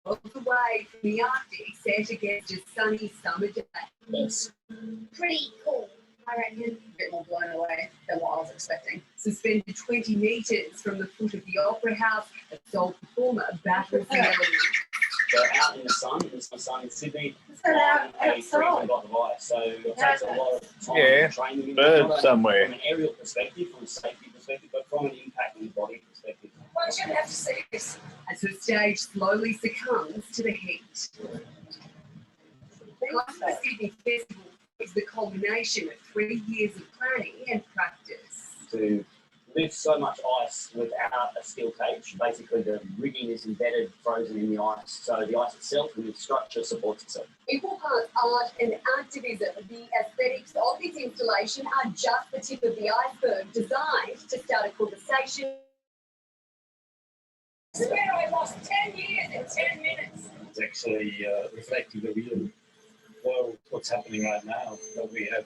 of the way from the Arctic set against a sunny summer day. It's pretty cool, I reckon. A bit more blown away than what I was expecting. Suspended 20 metres from the foot of the Opera House, a sole performer battles the elements. So out in the sun in Sydney, So on a outside. freezing block of ice. So it takes a lot of time to train them in bird not only somewhere. from an aerial perspective, from a safety perspective, but from an impact on the body perspective. One's going to have to see this. As her stage slowly succumbs to the heat. The Sydney Festival is the culmination of 3 years of planning and practice. To lift so much ice without a steel cage, basically the rigging is embedded, frozen in the ice, so the ice itself and the structure supports itself. Equal parts art and activism, the aesthetics of this installation are just the tip of the iceberg, designed to start a conversation. This is where I lost 10 years in 10 minutes. It's actually reflecting the real world, what's happening right now, that we have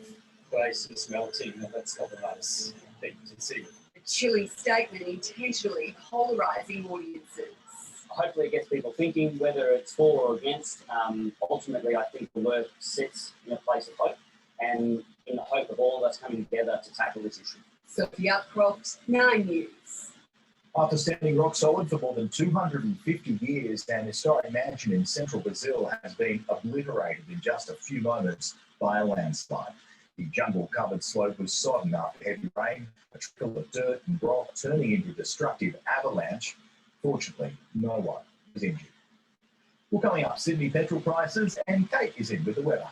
glaciers melting, and that's not a nice thing to see. A chilling statement intentionally polarising audiences. Hopefully it gets people thinking, whether it's for or against. Ultimately, I think the work sits in a place of hope and in the hope of all of us coming together to tackle this issue. Sophie Upcroft, 9 News. After standing rock solid for more than 250 years, an historic mansion in central Brazil has been obliterated in just a few moments by a landslide. The jungle-covered slope was sodden after heavy rain, a trickle of dirt and rock turning into a destructive avalanche. Fortunately, no one was injured. Well, coming up, Sydney petrol prices, and Kate is in with the weather.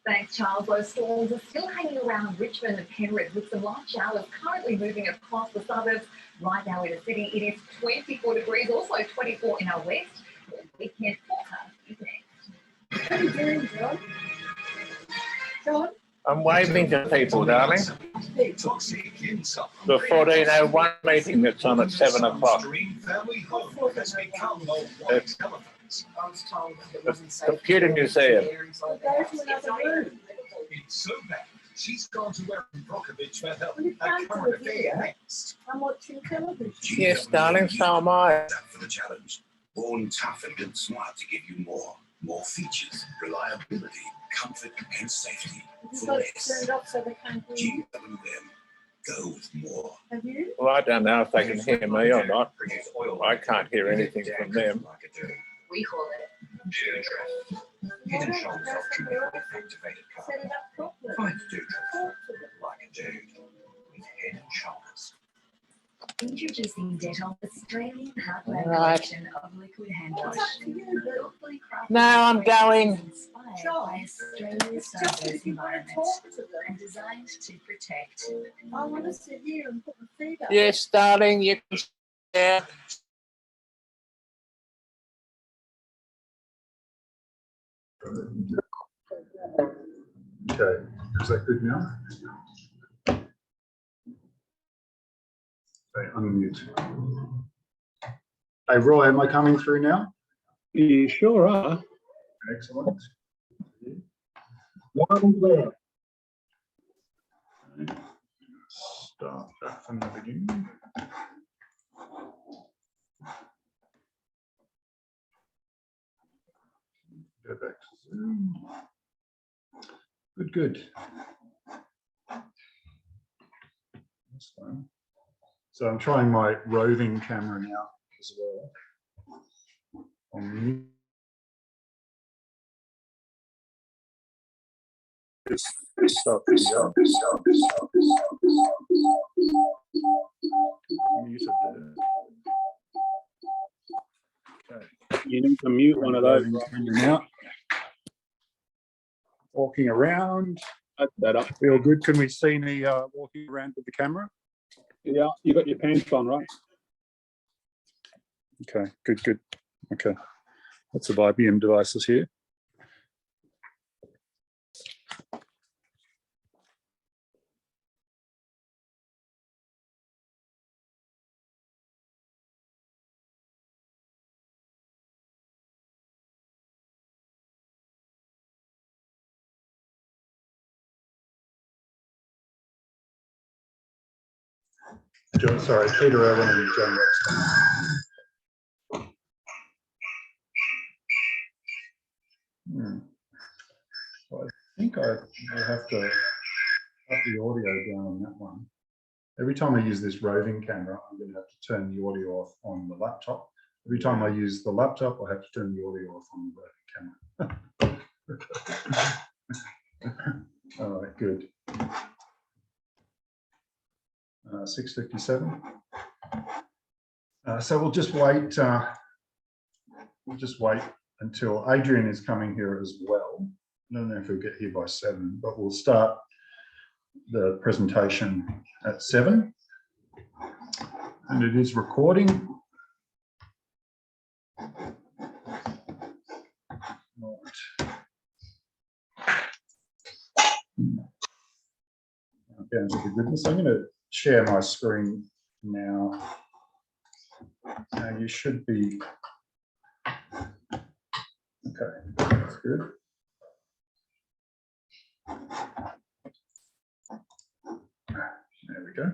Thanks, Charles. Those storms are still hanging around Richmond and Penrith, with some light showers currently moving across the suburbs. Right now in the city, it is 24 degrees, also 24 in our west. The weekend forecast is next. What are you doing, John? John? I'm waving to people, darling. The 1401 meeting that's on at 7 o'clock. The Computer Museum. Go to another room. It's so bad. She's gone to Irwin for her Well, you can't current do it affair here. next. I'm watching television. Yes, darling, so am I. For the challenge. Born tough and built smart to give you more. More features, reliability, comfort and safety. You've For got it less. turned off so they can't hear you. GWM. Go with more. Have you? Well, I don't know if they can hear me or not. I can't hear anything from them. We call it. Hidden Shoulders Ultra activated Set it up properly. Find Dewdrop like a dude with Head and Shoulders. Introducing Dettol Australian Heartland Right. collection of liquid hand wash. It's up to you, but Thoughtfully crafted No, I'm going. inspired John, by Australia's it's just diverse if you want to environment talk to them. and designed to protect. I want to sit here and put my feet up. Yes, darling, you can share. Okay, is that good now? Okay, unmute. Hey, Roy, am I coming through now? You sure are. Excellent. Loud and clear. Okay, start that from the beginning. Go back to Zoom. Good, good. That's fine. So I'm trying my roving camera now as well. On mute. Stop. Muted there. Okay. You need to mute one of those. Now, walking around. That's better. We all good? Can we see me walking around with the camera? Yeah, you got your pants on, right? Okay, good, good. Okay, lots of IBM devices here. Sorry, Peter Irwin and John Webster. So I think I will have to up the audio down on that one. Every time I use this roving camera, I'm going to have to turn the audio off on the laptop. Every time I use the laptop, I have to turn the audio off on the roving camera. All right, good. 6:57. So we'll just wait. Until Adrian is coming here as well. I don't know if he'll get here by 7, but we'll start the presentation at 7. And it is recording. Down to the goodness. I'm going to share my screen now. Now you should be okay. That's good. There we go.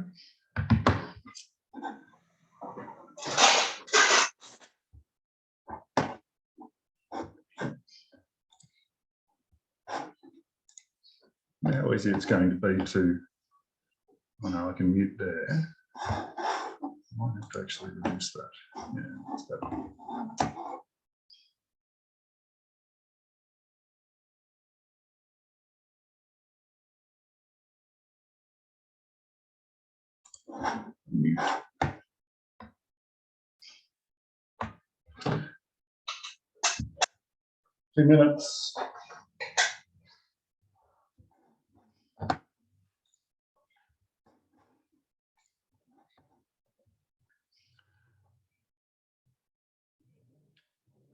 How easy it's going to be to, oh no, I can mute there. I might have to actually reduce that. Yeah, that's better. Mute. Two minutes.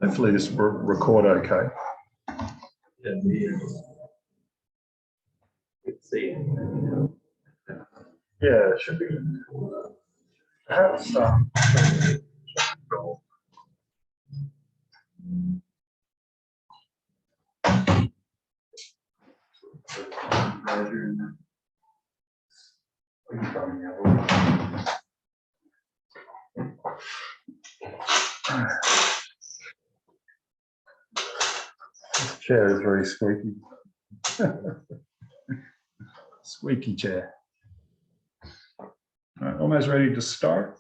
Hopefully this will record okay. Yeah, it should be. Perhaps this chair is very squeaky. Squeaky chair. All right, almost ready to start.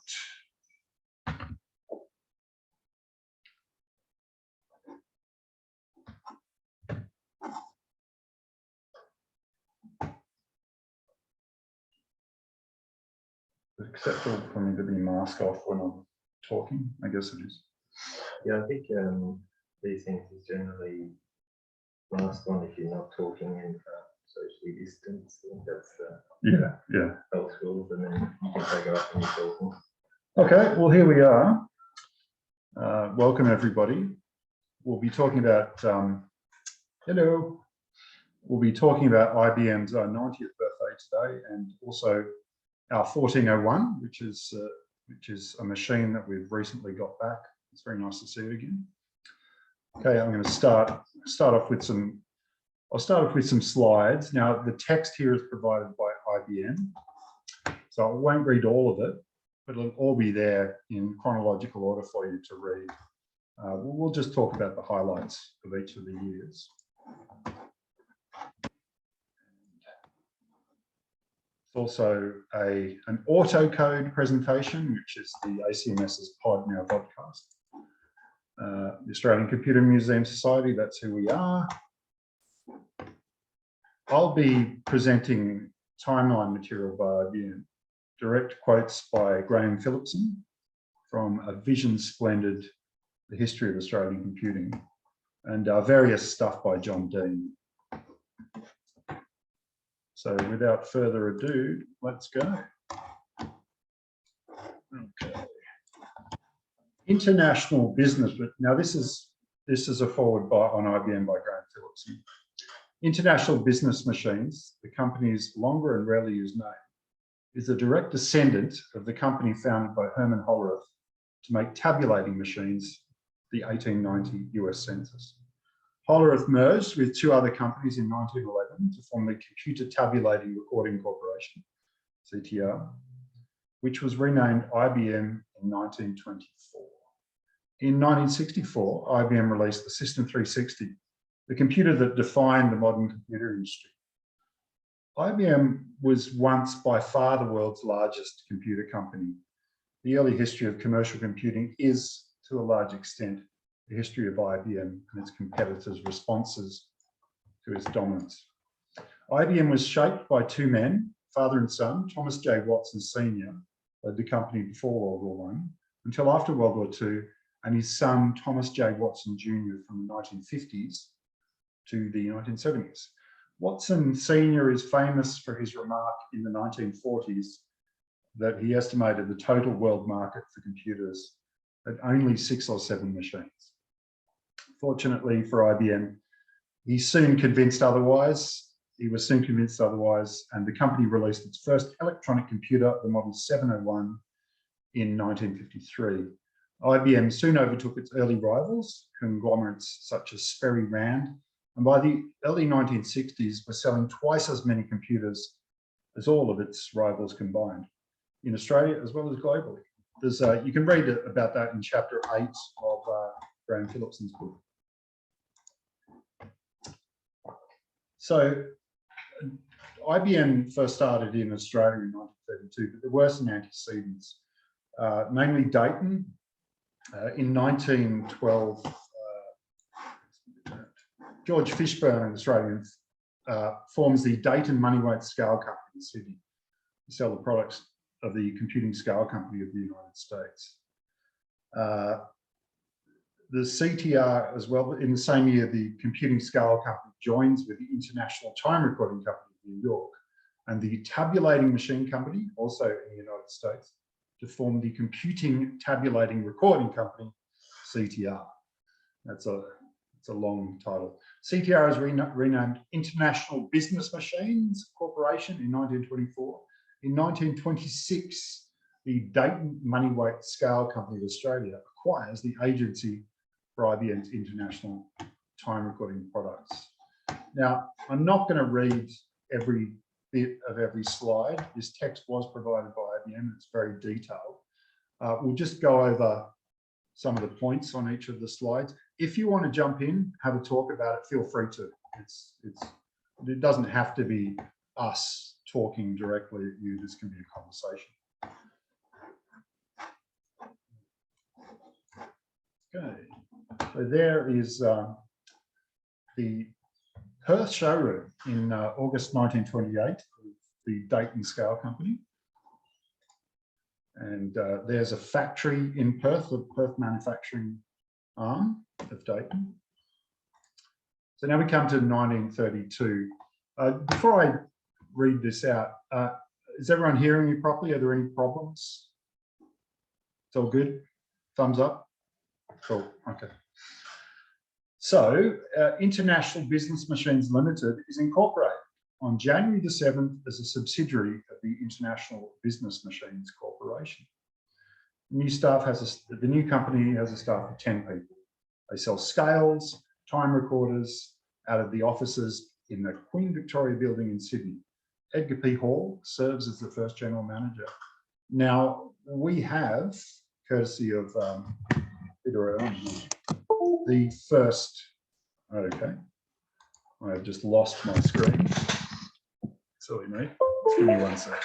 Is it acceptable for me to be masked off when I'm talking? I guess it is. Yeah, I think these things is generally masked on if you're not talking and socially distanced. I think that's yeah. health rules, and then you can take it off when you're talking. Okay, well here we are. Welcome everybody. We'll be talking about hello. We'll be talking about IBM's 90th birthday today, and also our 1401, which is a machine that we've recently got back. It's very nice to see it again. Okay, I'm going to start off with some. I'll start off with some slides. Now the text here is provided by IBM, so I won't read all of it, but it'll all be there in chronological order for you to read. We'll just talk about the highlights of each of the years. It's also an autocode presentation, which is the ACMS's Pod Now podcast. The Australian Computer Museum Society, that's who we are. I'll be presenting timeline material by IBM, direct quotes by Graham Phillipson from A Vision Splendid, The History of Australian Computing, and various stuff by John Dean. So without further ado, let's go. Okay. International business, but now this is a forward on IBM by Graham Phillipson. International Business Machines, the company's longer and rarely used name, is a direct descendant of the company founded by Herman Hollerith to make tabulating machines, the 1890 US Census. Hollerith merged with two other companies in 1911 to form the Computer Tabulating Recording Corporation, CTR, which was renamed IBM in 1924. In 1964, IBM released the System 360, the computer that defined the modern computer industry. IBM was once by far the world's largest computer company. The early history of commercial computing is, to a large extent, the history of IBM and its competitors' responses to its dominance. IBM was shaped by two men, father and son. Thomas J. Watson Sr. led the company before World War I until after World War II, and his son, Thomas J. Watson Jr. from the 1950s to the 1970s. Watson Sr. is famous for his remark in the 1940s that he estimated the total world market for computers at only 6 or 7 machines. Fortunately for IBM, he was soon convinced otherwise, and the company released its first electronic computer, the Model 701, in 1953. IBM soon overtook its early rivals, conglomerates such as Sperry Rand, and by the early 1960s were selling twice as many computers as all of its rivals combined, in Australia as well as globally. You can read about that in chapter 8 of Graham Phillipson's book. So IBM first started in Australia in 1932, but there were some antecedents, mainly Dayton. In 1912, George Fishburne, an Australian, forms the Dayton Moneyweight Scale Company in Sydney to sell the products of the Computing Scale Company of the United States. The CTR as well, in the same year, the Computing Scale Company joins with the International Time Recording Company of New York and the Tabulating Machine Company, also in the United States, to form the Computing Tabulating Recording Company, CTR. It's a long title. CTR is renamed International Business Machines Corporation in 1924. In 1926, the Dayton Moneyweight Scale Company of Australia acquires the agency for IBM's international time recording products. Now, I'm not going to read every bit of every slide. This text was provided by IBM. It's very detailed. We'll just go over some of the points on each of the slides. If you want to jump in, have a talk about it, feel free to. It doesn't have to be us talking directly at you. This can be a conversation. Okay, so there is the Perth showroom in August 1928 of the Dayton Scale Company. And there's a factory in Perth, the Perth manufacturing arm of Dayton. So now we come to 1932. Before I read this out, is everyone hearing me properly? Are there any problems? It's all good? Thumbs up? Cool, okay. So International Business Machines Limited is incorporated on January the 7th as a subsidiary of the International Business Machines Corporation. The new company has a staff of 10 people. They sell scales, time recorders out of the offices in the Queen Victoria building in Sydney. Edgar P. Hall serves as the first general manager. Now, we have, courtesy of Peter Irwin, the first, okay, I have just lost my screen. Sorry, mate. Give me one sec.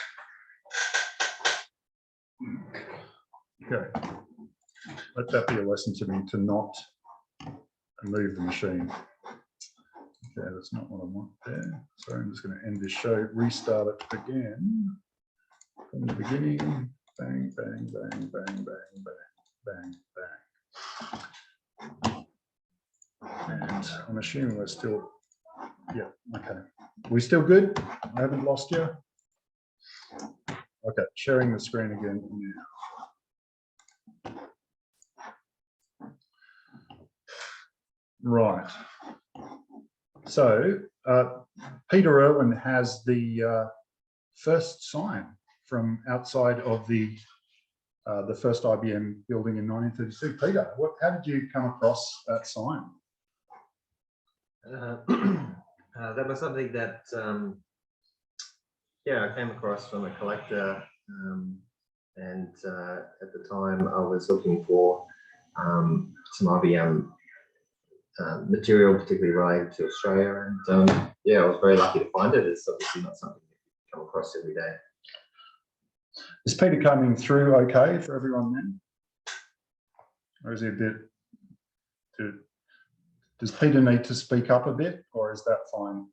Okay. Let that be a lesson to me to not move the machine. Okay, that's not what I want there. So I'm just going to end this show, restart it again from the beginning. Bang, bang, bang, bang, bang, bang, bang, bang. And I'm assuming we're still, yeah, okay. We still good? I haven't lost you? Okay, sharing the screen again now. Right. So Peter Irwin has the first sign from outside of the first IBM building in 1936. Peter, how did you come across that sign? That was something that, I came across from a collector, and at the time I was looking for some IBM material, particularly related to Australia. And yeah, I was very lucky to find it. It's obviously not something that you come across every day. Is Peter coming through okay for everyone then? Or is he a bit, does Peter need to speak up a bit, or is that fine?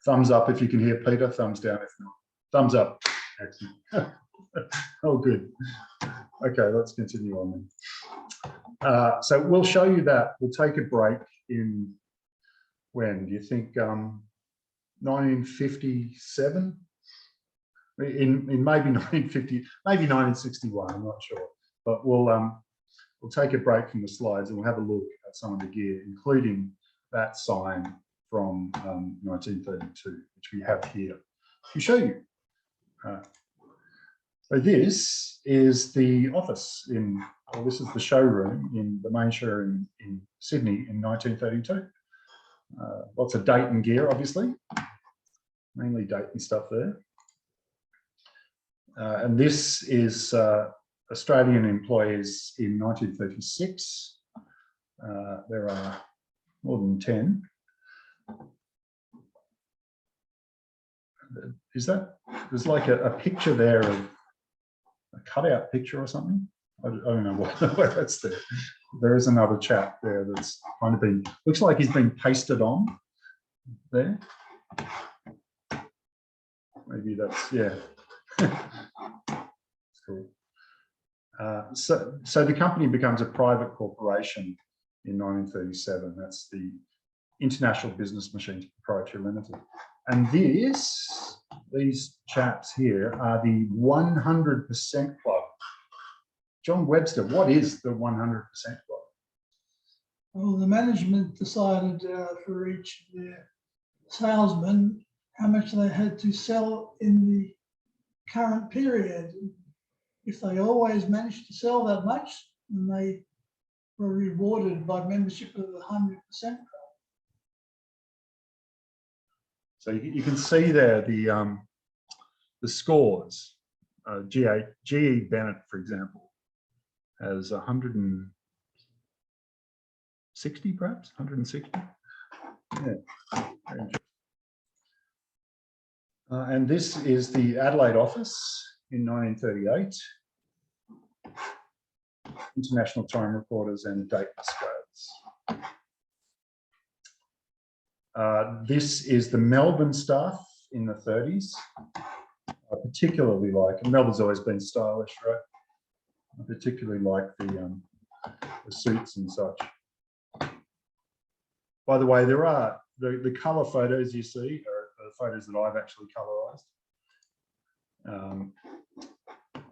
Thumbs up if you can hear Peter, thumbs down if not. Thumbs up. Excellent. Oh, good. Okay, let's continue on then. So we'll show you that. We'll take a break in, when do you think, 1957? In maybe 1950, maybe 1961, I'm not sure. But we'll take a break from the slides and we'll have a look at some of the gear, including that sign from 1932, which we have here to show you. So this is the office in, or this is the showroom in the main showroom in Sydney in 1932. Lots of Dayton gear, obviously, mainly Dayton stuff there. And this is Australian employees in 1936. There are more than 10. Is that, there's like a picture there of a cutout picture or something? I don't know what that's there. There is another chap there that's kind of been, looks like he's been pasted on there. Maybe that's, yeah. It's cool. So the company becomes a private corporation in 1937. That's the International Business Machines Proprietary Limited. And these chaps here are the 100% Club. John Webster, what is the 100% Club? Well, the management decided for each of their salesmen how much they had to sell in the current period. If they always managed to sell that much, then they were rewarded by membership of the 100% Club. So you can see there the scores. GE Bennett, for example, has 160, perhaps 160. Yeah. And this is the Adelaide office in 1938. International time recorders and date scales. This is the Melbourne staff in the 30s. I particularly like, and Melbourne's always been stylish, right? I particularly like the suits and such. By the way, there are the colour photos you see are the photos that I've actually colorized.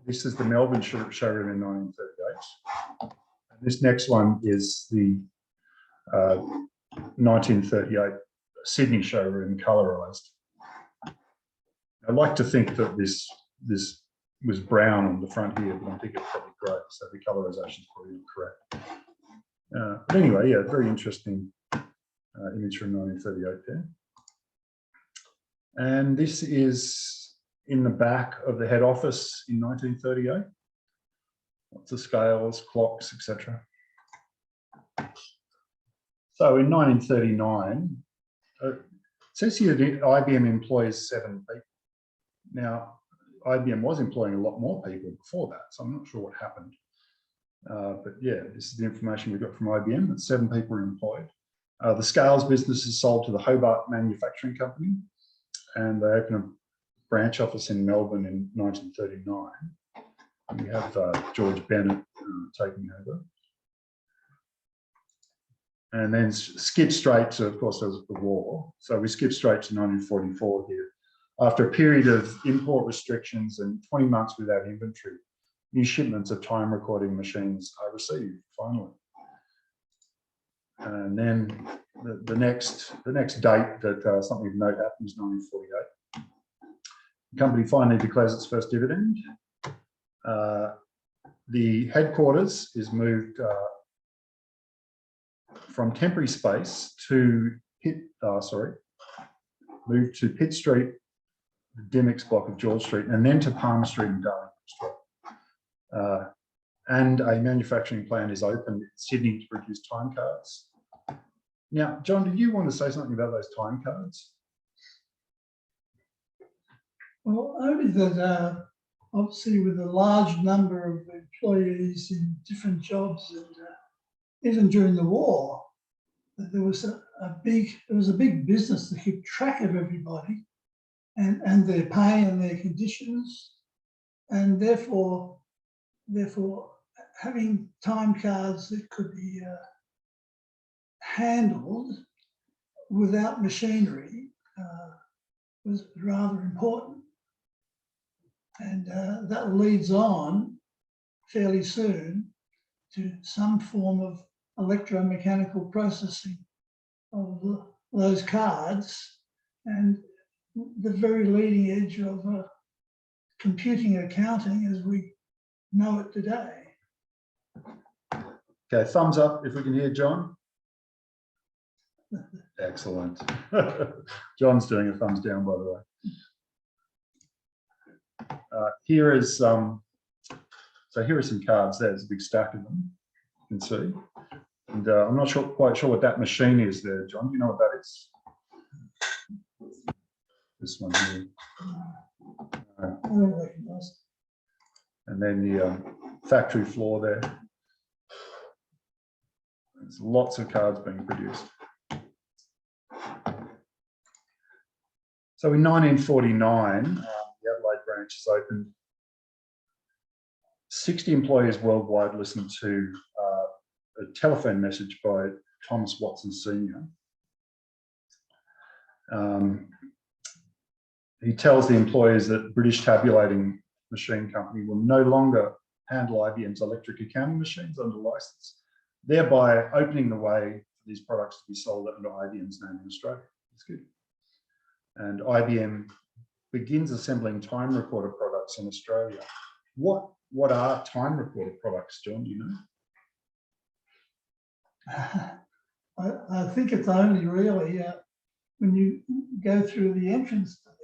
This is the Melbourne showroom in 1938. And this next one is the 1938 Sydney showroom colorized. I like to think that this was brown on the front here, but I think it's probably grey, so the colorization is probably incorrect. But anyway, yeah, very interesting image from 1938 there. And this is in the back of the head office in 1938. Lots of scales, clocks, etc. So in 1939, it says here that IBM employs 7 people. Now, IBM was employing a lot more people before that, so I'm not sure what happened. But yeah, this is the information we got from IBM, that 7 people are employed. The scales business is sold to the Hobart Manufacturing Company, and they open a branch office in Melbourne in 1939. And we have George Bennett taking over. And then skip straight to, of course, there was the war. So we skip straight to 1944 here. After a period of import restrictions and 20 months without inventory, new shipments of time recording machines are received, finally. And then the next date that something of note happened is 1948. The company finally declares its first dividend. The headquarters is moved from temporary space to Pitt Street, the Dymocks block of George Street, and then to Palmer Street and Darling Street. and a manufacturing plant is open in Sydney to produce time cards. Now, John, did you want to say something about those time cards? Well, only that obviously with a large number of employees in different jobs, and even during the war, there was a big business to keep track of everybody and their pay and their conditions, and therefore having time cards that could be handled without machinery was rather important. And that leads on fairly soon to some form of electromechanical processing of those cards, and the very leading edge of computing accounting as we know it today. Okay, thumbs up if we can hear John. Excellent. John's doing a thumbs down, by the way. Here is so here are some cards. There's a big stack of them, you can see. And I'm not quite sure what that machine is there, John. Do you know what that is? This one here. And then the factory floor there. There's lots of cards being produced. So in 1949, the Adelaide branch is opened. 60 employees worldwide listened to a telephone message by Thomas Watson Sr. He tells the employees that British Tabulating Machine Company will no longer handle IBM's electric accounting machines under license, thereby opening the way for these products to be sold under IBM's name in Australia. That's good. And IBM begins assembling time recorder products in Australia. What are time recorder products, John? Do you know? I think it's only really when you go through the entrance to the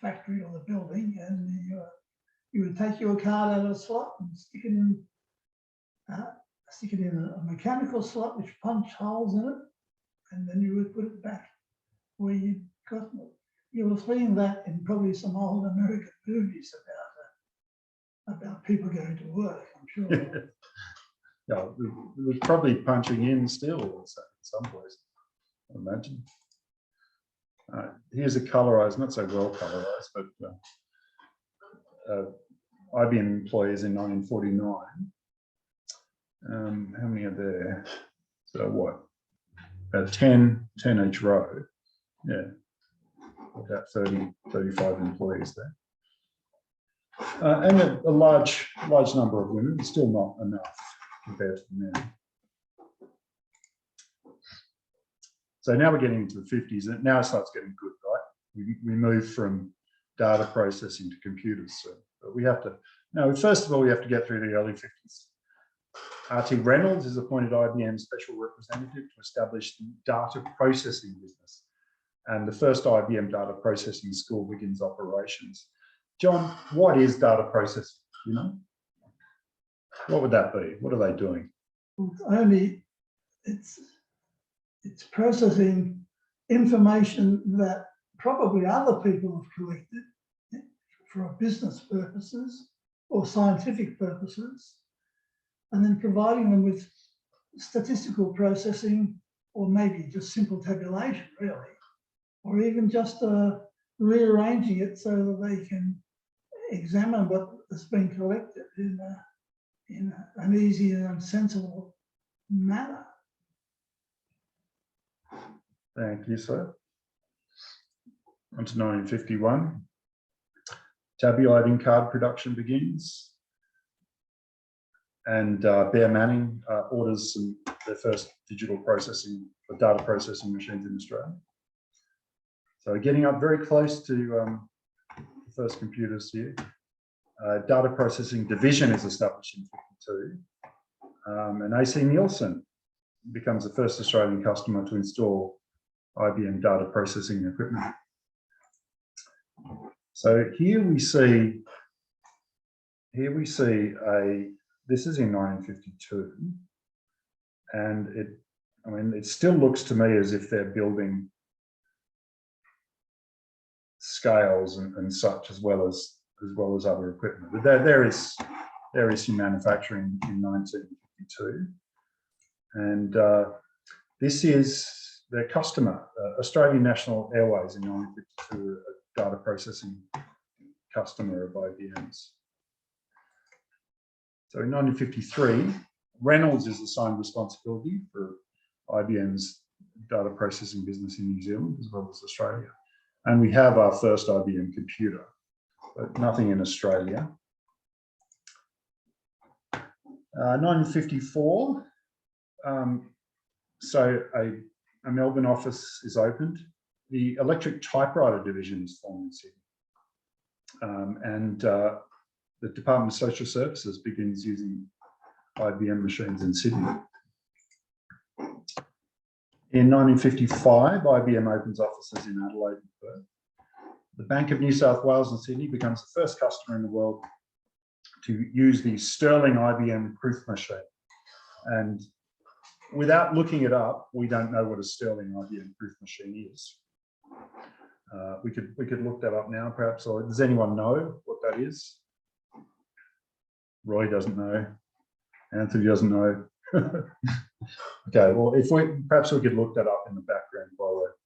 factory or the building, and you would take your card out of a slot and stick it in a mechanical slot which punched holes in it, and then you would put it back where you got it. You were seeing that in probably some old American movies about people going to work, I'm sure. Yeah, it was probably punching in still in some places, I imagine. Here's a colorized, not so well colorized, but IBM employees in 1949. How many are there? So what? About 10 each row. Yeah, about 35 employees there. And a large number of women, but still not enough compared to the men. So now we're getting into the 50s, and now it starts getting good, right? We move from data processing to computers. So but we have to, no, first of all, we have to get through the early 50s. R.T. Reynolds is appointed IBM Special Representative to establish the data processing business. And the first IBM data processing school begins operations. John, what is data processing? You know? What would that be? What are they doing? It's processing information that probably other people have collected for business purposes or scientific purposes, and then providing them with statistical processing, or maybe just simple tabulation, really, or even just rearranging it so that they can examine what has been collected in an easy and sensible manner. Thank you, sir. On to 1951. Tabulating card production begins. And Bear Manning orders their first digital processing or data processing machines in Australia. So getting up very close to the first computers here. Data processing division is established in 52. And AC Nielsen becomes the first Australian customer to install IBM data processing equipment. So here we see this is in 1952, and it still looks to me as if they're building scales and such as well as other equipment. But there is some manufacturing in 1952, and this is their customer, Australian National Airways in 1952, a data processing customer of IBM's. So in 1953, Reynolds is assigned responsibility for IBM's data processing business in New Zealand as well as Australia. And we have our first IBM computer, but nothing in Australia. 1954, so a Melbourne office is opened. The electric typewriter division is formed in Sydney. And the Department of Social Services begins using IBM machines in Sydney. In 1955, IBM opens offices in Adelaide and Perth. The Bank of New South Wales and Sydney becomes the first customer in the world to use the Sterling IBM proof machine. And without looking it up, we don't know what a Sterling IBM proof machine is. We could look that up now, perhaps. Or does anyone know what that is? Roy doesn't know. Anthony doesn't know. Okay, well, perhaps we could look that up in the background while we're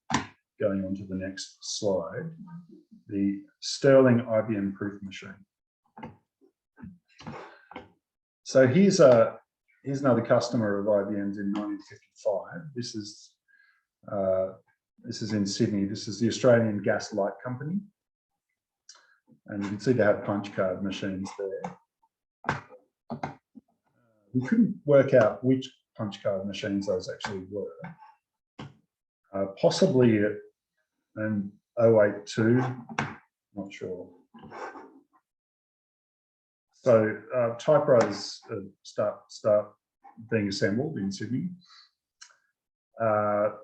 going on to the next slide. The Sterling IBM proof machine. So here's another customer of IBM's in 1955. This is in Sydney. This is the Australian Gas Light Company. And you can see they have punch card machines there. We couldn't work out which punch card machines those actually were. Possibly an 082, not sure. So typewriters start being assembled in Sydney. The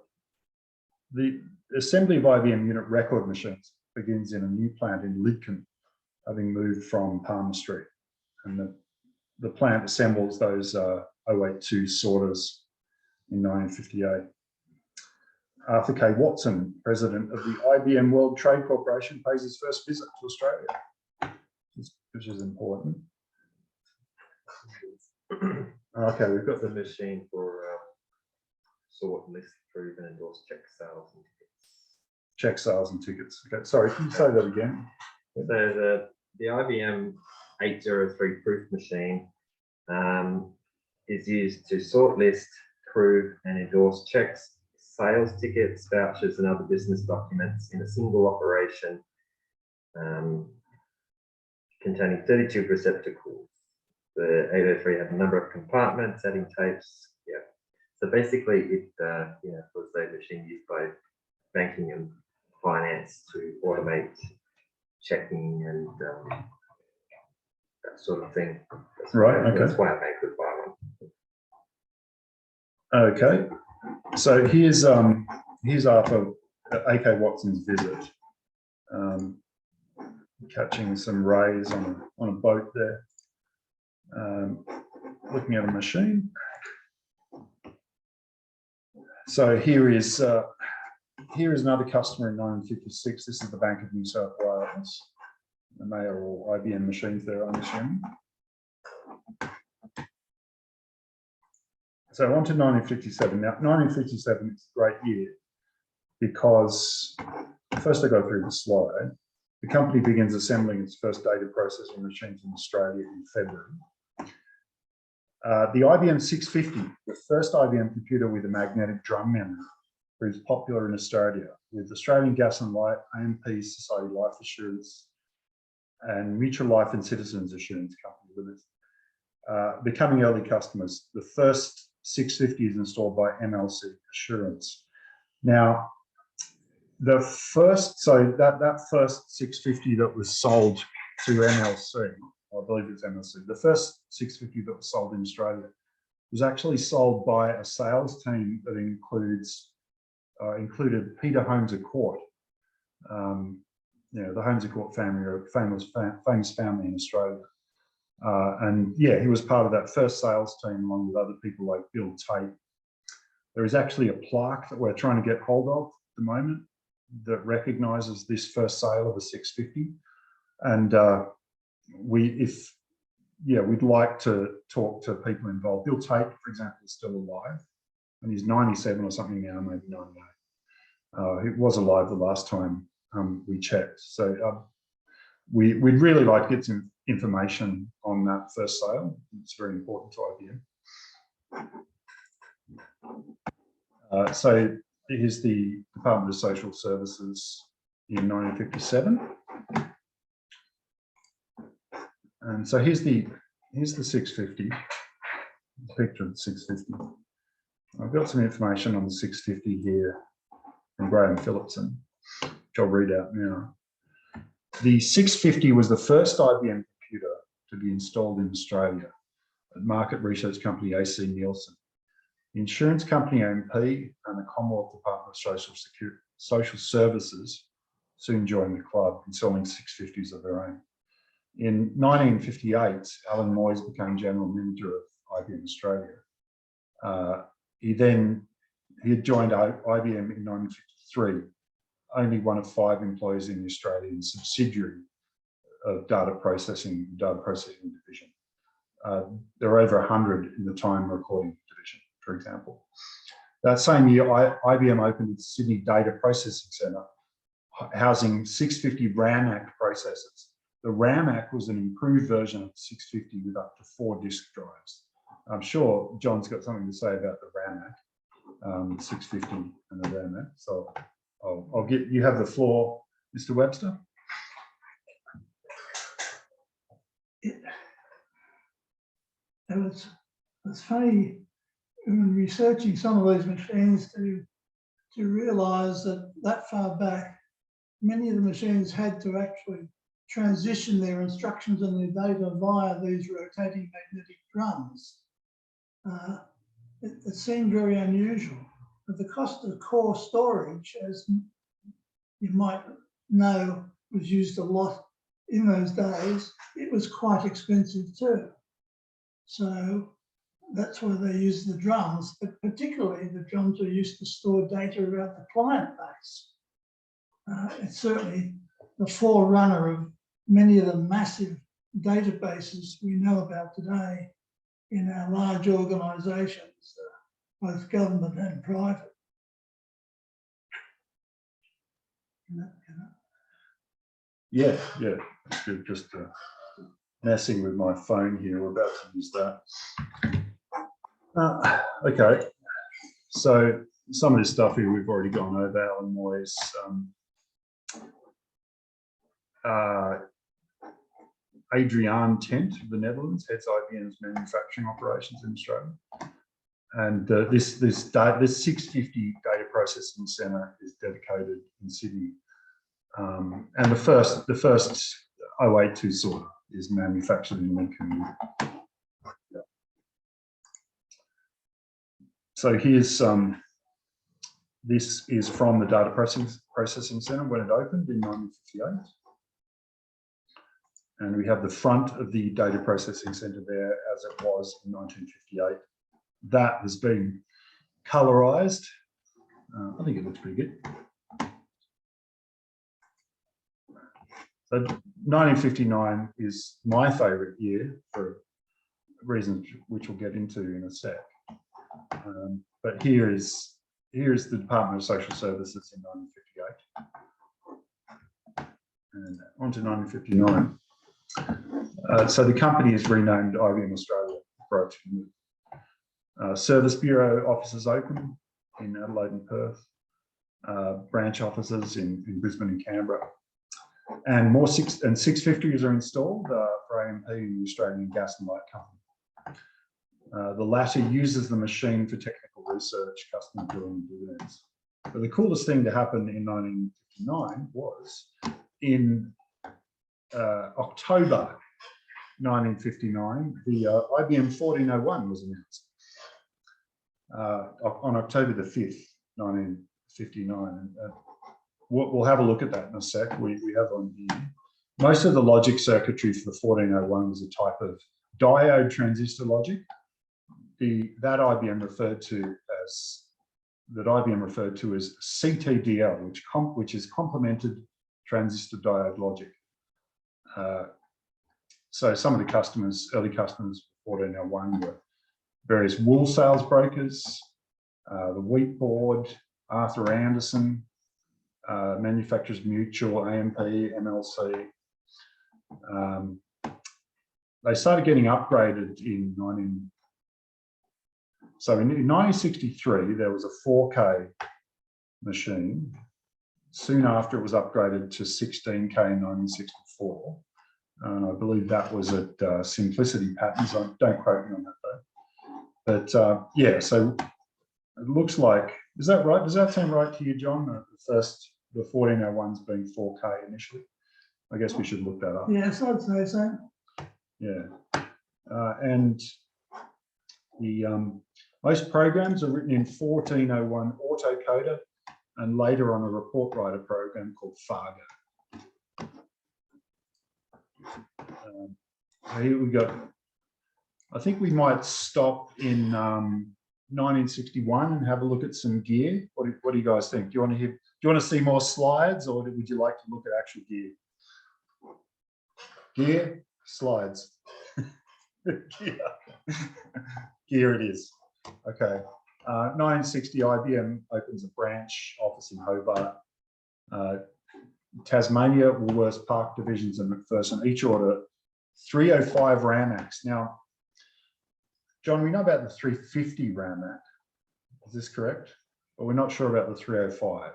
assembly of IBM unit record machines begins in a new plant in Lidcombe, having moved from Palmer Street. And the plant assembles those 082 sorters in 1958. Arthur K. Watson, president of the IBM World Trade Corporation, pays his first visit to Australia, which is important. Okay, we've got the machine for sort, list, prove, and endorse check sales and tickets. Check sales and tickets. Okay, sorry, can you say that again? So the IBM 803 proof machine is used to sort, list, prove, and endorse checks, sales tickets, vouchers, and other business documents in a single operation containing 32 receptacles. The 803 had a number of compartments, adding tapes. Yeah. So basically, it was a machine used by banking and finance to automate checking and that sort of thing. That's why I could buy one. Okay. So here's Arthur A.K. Watson's visit, catching some rays on a boat there, looking at a machine. So here is another customer in 1956. This is the Bank of New South Wales, and they are all IBM machines there, I'm assuming. So on to 1957. Now, 1957 is a great year because, first I go through the slide, the company begins assembling its first data processing machines in Australia in February. The IBM 650, the first IBM computer with a magnetic drum memory, is popular in Australia with Australian Gas and Light, AMP Society Life Assurance, and Mutual Life and Citizens Assurance Company Limited, becoming early customers. The first 650 is installed by MLC Assurance. Now, that first 650 that was sold to MLC, I believe it's MLC, the first 650 that was sold in Australia was actually sold by a sales team that included Peter Holmes à Court. The Holmes à Court family are a famous family in Australia. And yeah, he was part of that first sales team along with other people like Bill Tate. There is actually a plaque that we're trying to get hold of at the moment that recognises this first sale of a 650. And we'd like to talk to people involved. Bill Tate, for example, is still alive, and he's 97 or something now, maybe 98. He was alive the last time we checked. So we'd really like to get some information on that first sale. It's very important to IBM. So here's the Department of Social Services in 1957. And so here's the 650, picture of the 650. I've got some information on the 650 here from Graham Phillipson, which I'll read out now. The 650 was the first IBM computer to be installed in Australia at market research company AC Nielsen. The insurance company AMP and the Commonwealth Department of Social Services soon joined the club, installing 650s of their own. In 1958, Alan Moyes became general manager of IBM Australia. He had joined IBM in 1953, only one of 5 employees in the Australian subsidiary of data processing division. There are over 100 in the time recording division, for example. That same year, IBM opened its Sydney Data Processing Centre, housing 650 RAMAC processors. The RAMAC was an improved version of the 650 with up to 4 disk drives. I'm sure John's got something to say about the RAMAC, 650 and the RAMAC. So I'll get, you have the floor, Mr. Webster. It's funny when researching some of these machines to realise that far back, many of the machines had to actually transition their instructions and their data via these rotating magnetic drums. It seemed very unusual, but the cost of core storage, as you might know, was used a lot in those days. It was quite expensive too. So that's why they used the drums, but particularly the drums were used to store data about the client base. It's certainly the forerunner of many of the massive databases we know about today in our large organisations, both government and private. Yeah, just messing with my phone here. We're about to use that. Okay, so some of this stuff here we've already gone over. Alan Moyes, Adrian Tent of the Netherlands heads IBM's manufacturing operations in Australia, and this 650 data processing centre is dedicated in Sydney, and the first 082 sorter is manufactured in Lincoln. So here's this is from the data processing centre when it opened in 1958. And we have the front of the data processing centre there as it was in 1958. That has been colourised. I think it looks pretty good. So 1959 is my favourite year for reasons which we'll get into in a sec. But here is the Department of Social Services in 1958. And on to 1959. So the company is renamed IBM Australia. Service Bureau offices open in Adelaide and Perth. Branch offices in Brisbane and Canberra. And 650s are installed for AMP and the Australian Gas and Light Company. The latter uses the machine for technical research, customer billing and dividends. But the coolest thing to happen in 1959 was in October 1959, the IBM 1401 was announced. On October the 5th, 1959. And we'll have a look at that in a sec. We have on here. most of the logic circuitry for the 1401 was a type of diode transistor logic. That IBM referred to as CTDL, which is complemented transistor diode logic. So some of the customers, early customers, 1401 were various wool sales brokers, the Wheat Board, Arthur Anderson, Manufacturers Mutual, AMP, MLC. They started getting upgraded in 1963, there was a 4K machine. Soon after, it was upgraded to 16K in 1964. And I believe that was at Simplicity Patterns. Don't quote me on that though. But yeah, so it looks like, is that right? Does that sound right to you, John? The 1401s being 4K initially? I guess we should look that up. Yes, I'd say so. Yeah. And the most programs are written in 1401 autocoder and later on a report writer program called Fargo. Here we go. I think we might stop in 1961 and have a look at some gear. What do you guys think? Do you want to hear? Do you want to see more slides, or would you like to look at actual gear? Gear, slides. Gear it is. Okay. 1960, IBM opens a branch office in Hobart. Tasmania, Woolworths, Park Divisions and McPherson each order 305 RAM-Acs. Now, John, we know about the 350 RAM-Ac. Is this correct? But we're not sure about the 305.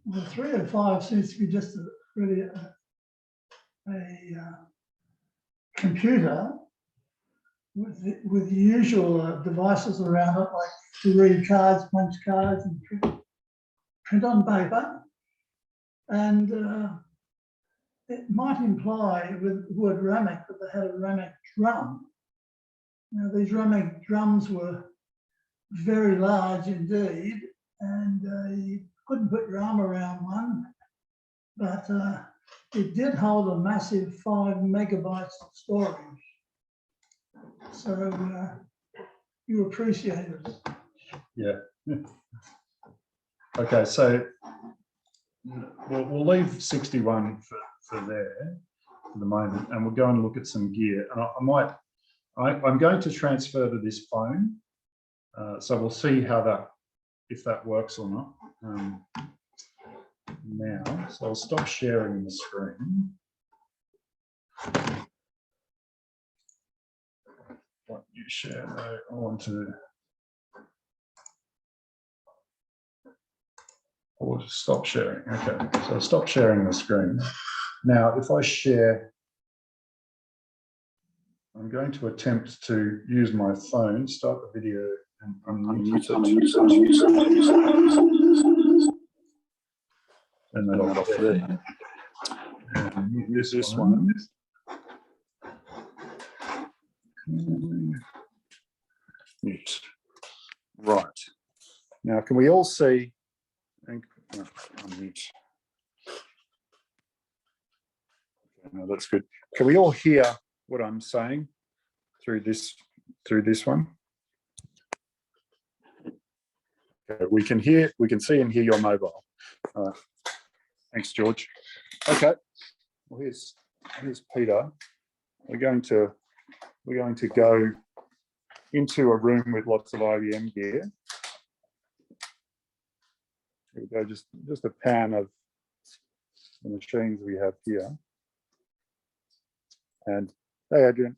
The 305 seems to be just really a computer with the usual devices around it, like to read cards, punch cards, and print on paper. And it might imply with the word RAM-Ac that they had a RAM-Ac drum. Now, these RAM-Ac drums were very large indeed, and you couldn't put your arm around one, but it did hold a massive 5 megabytes of storage. So you appreciate it. Yeah. Okay, so we'll leave 61 for there for the moment, and we'll go and look at some gear. And I'm going to transfer to this phone, so we'll see how if that works or not. Now, so I'll stop sharing the screen. What you share? No, I want to. Or stop sharing. Okay, so stop sharing the screen. Now, if I share, I'm going to attempt to use my phone, start the video, and unmute it. And then off there. And use this one. Mute. Right. Now, can we all see? Unmute. Okay, no, that's good. Can we all hear what I'm saying through this one? Okay, we can see and hear your mobile. Thanks, George. Okay. Well, here's Peter. We're going to go into a room with lots of IBM gear. Here we go, just a pan of the machines we have here. And hey, Adrian.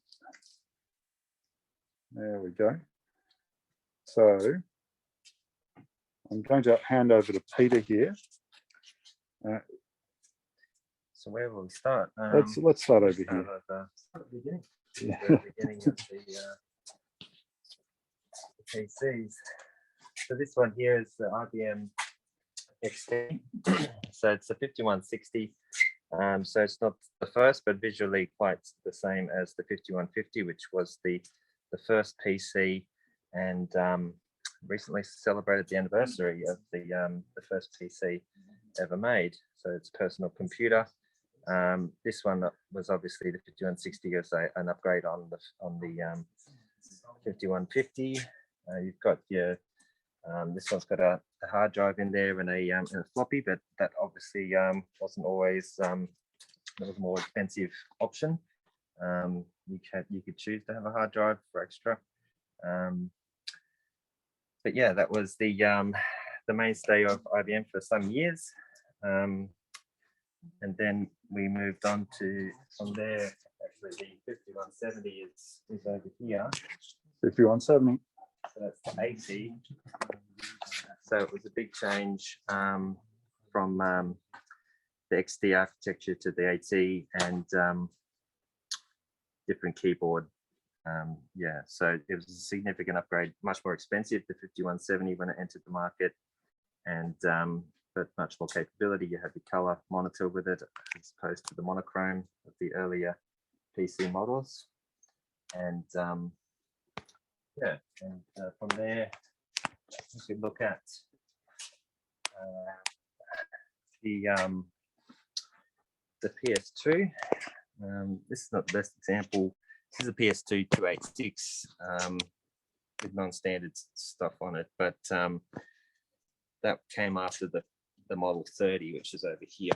There we go. So I'm going to hand over to Peter here. So where will we start? Let's start over here. Start at the beginning. Yeah. The beginning of the PCs. So this one here is the IBM XT. So it's a 5160. So it's not the first, but visually quite the same as the 5150, which was the first PC, and recently celebrated the anniversary of the first PC ever made. So it's a personal computer, This one was obviously the 5160 as an upgrade on the 5150. You've got your this one's got a hard drive in there and a floppy, but that obviously wasn't always it was a more expensive option. You could choose to have a hard drive for extra. But yeah, that was the mainstay of IBM for some years. And then we moved on to, from there, actually the 5170 is over here. 5170. So that's the 80. So it was a big change from the XT architecture to the AT and different keyboard. Yeah, so it was a significant upgrade, much more expensive, the 5170 when it entered the market, and but much more capability. You had the color monitor with it as opposed to the monochrome of the earlier PC models. And yeah, and from there, you could look at the PS2. This is not the best example. This is a PS2 286 with non-standard stuff on it, but that came after the Model 30, which is over here.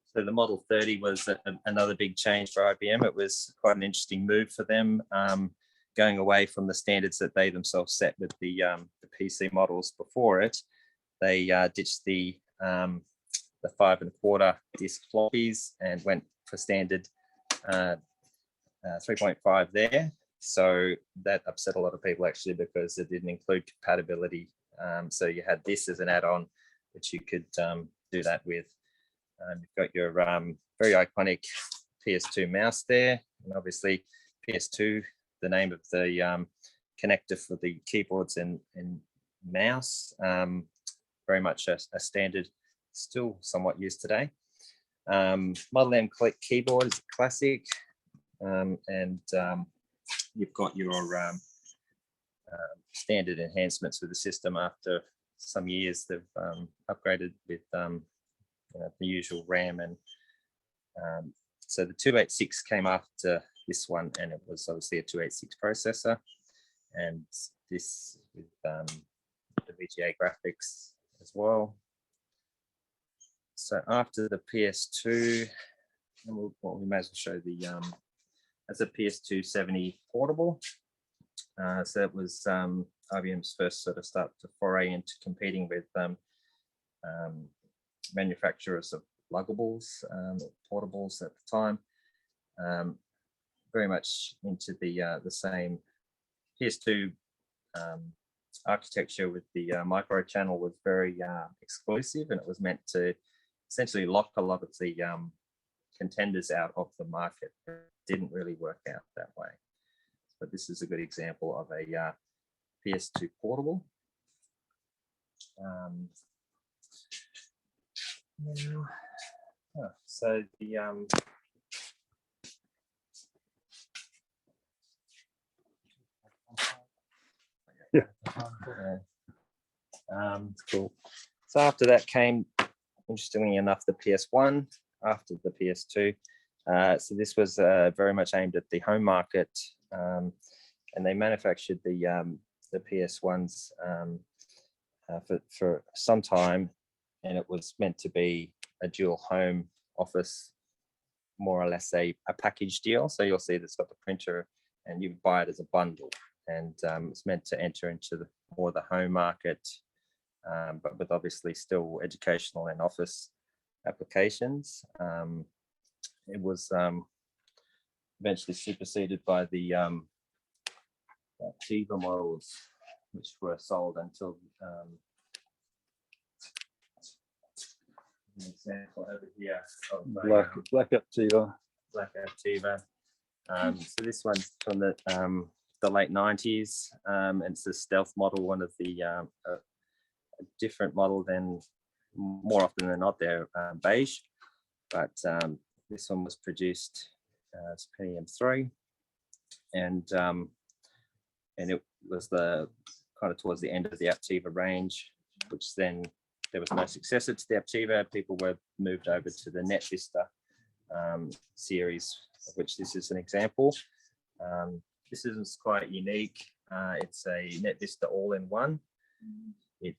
So the Model 30 was another big change for IBM. It was quite an interesting move for them, going away from the standards that they themselves set with the PC models before it. They ditched the 5¼ disk floppies and went for standard 3.5 there. So that upset a lot of people actually because it didn't include compatibility. So you had this as an add-on, which you could do that with. You've got your very iconic PS2 mouse there, and obviously PS2, the name of the connector for the keyboards and mouse, very much a standard, still somewhat used today. Model M keyboard is a classic, and you've got your standard enhancements with the system. After some years, they've upgraded with the usual RAM, and so the 286 came after this one, and it was obviously a 286 processor, and this with the VGA graphics as well. So after the PS2, and we may as well show the as a PS270 portable. So that was IBM's first sort of start to foray into competing with manufacturers of luggables, portables at the time. Very much into the same PS2 architecture with the micro channel was very exclusive, and it was meant to essentially lock a lot of the contenders out of the market. It didn't really work out that way. But this is a good example of a PS2 portable. So the yeah, cool. So after that came, interestingly enough, the PS1 after the PS2. So this was very much aimed at the home market, and they manufactured the PS1s for some time, and it was meant to be a dual home office, more or less a package deal. So you'll see that's got the printer, and you buy it as a bundle, and it's meant to enter into more the home market, but with obviously still educational and office applications. It was eventually superseded by the Tiva models, which were sold until an example over here of Blackout Tiva. Blackout Tiva. So this one's from the late 90s. It's a stealth model, one of the a different model than, more often than not, they're beige, but this one was produced as Pentium 3, and it was the kind of towards the end of the Aptiva range, which then there was no successor to the Aptiva. People were moved over to the NetVista series, of which this is an example. This is quite unique. It's a NetVista all-in-one. It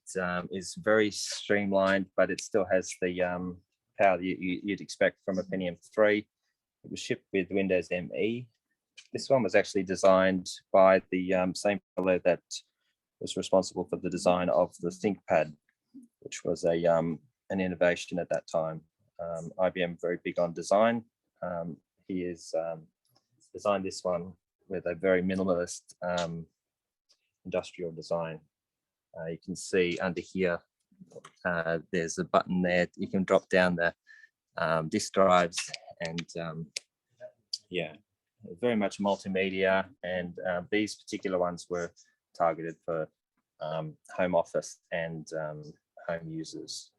is very streamlined, but it still has the power you'd expect from a Pentium 3. It was shipped with Windows ME. This one was actually designed by the same fellow that was responsible for the design of the ThinkPad, which was an innovation at that time. IBM very big on design. He has designed this one with a very minimalist industrial design. You can see under here, there's a button there. You can drop down the disk drives, and yeah, very much multimedia. And these particular ones were targeted for home office and home users.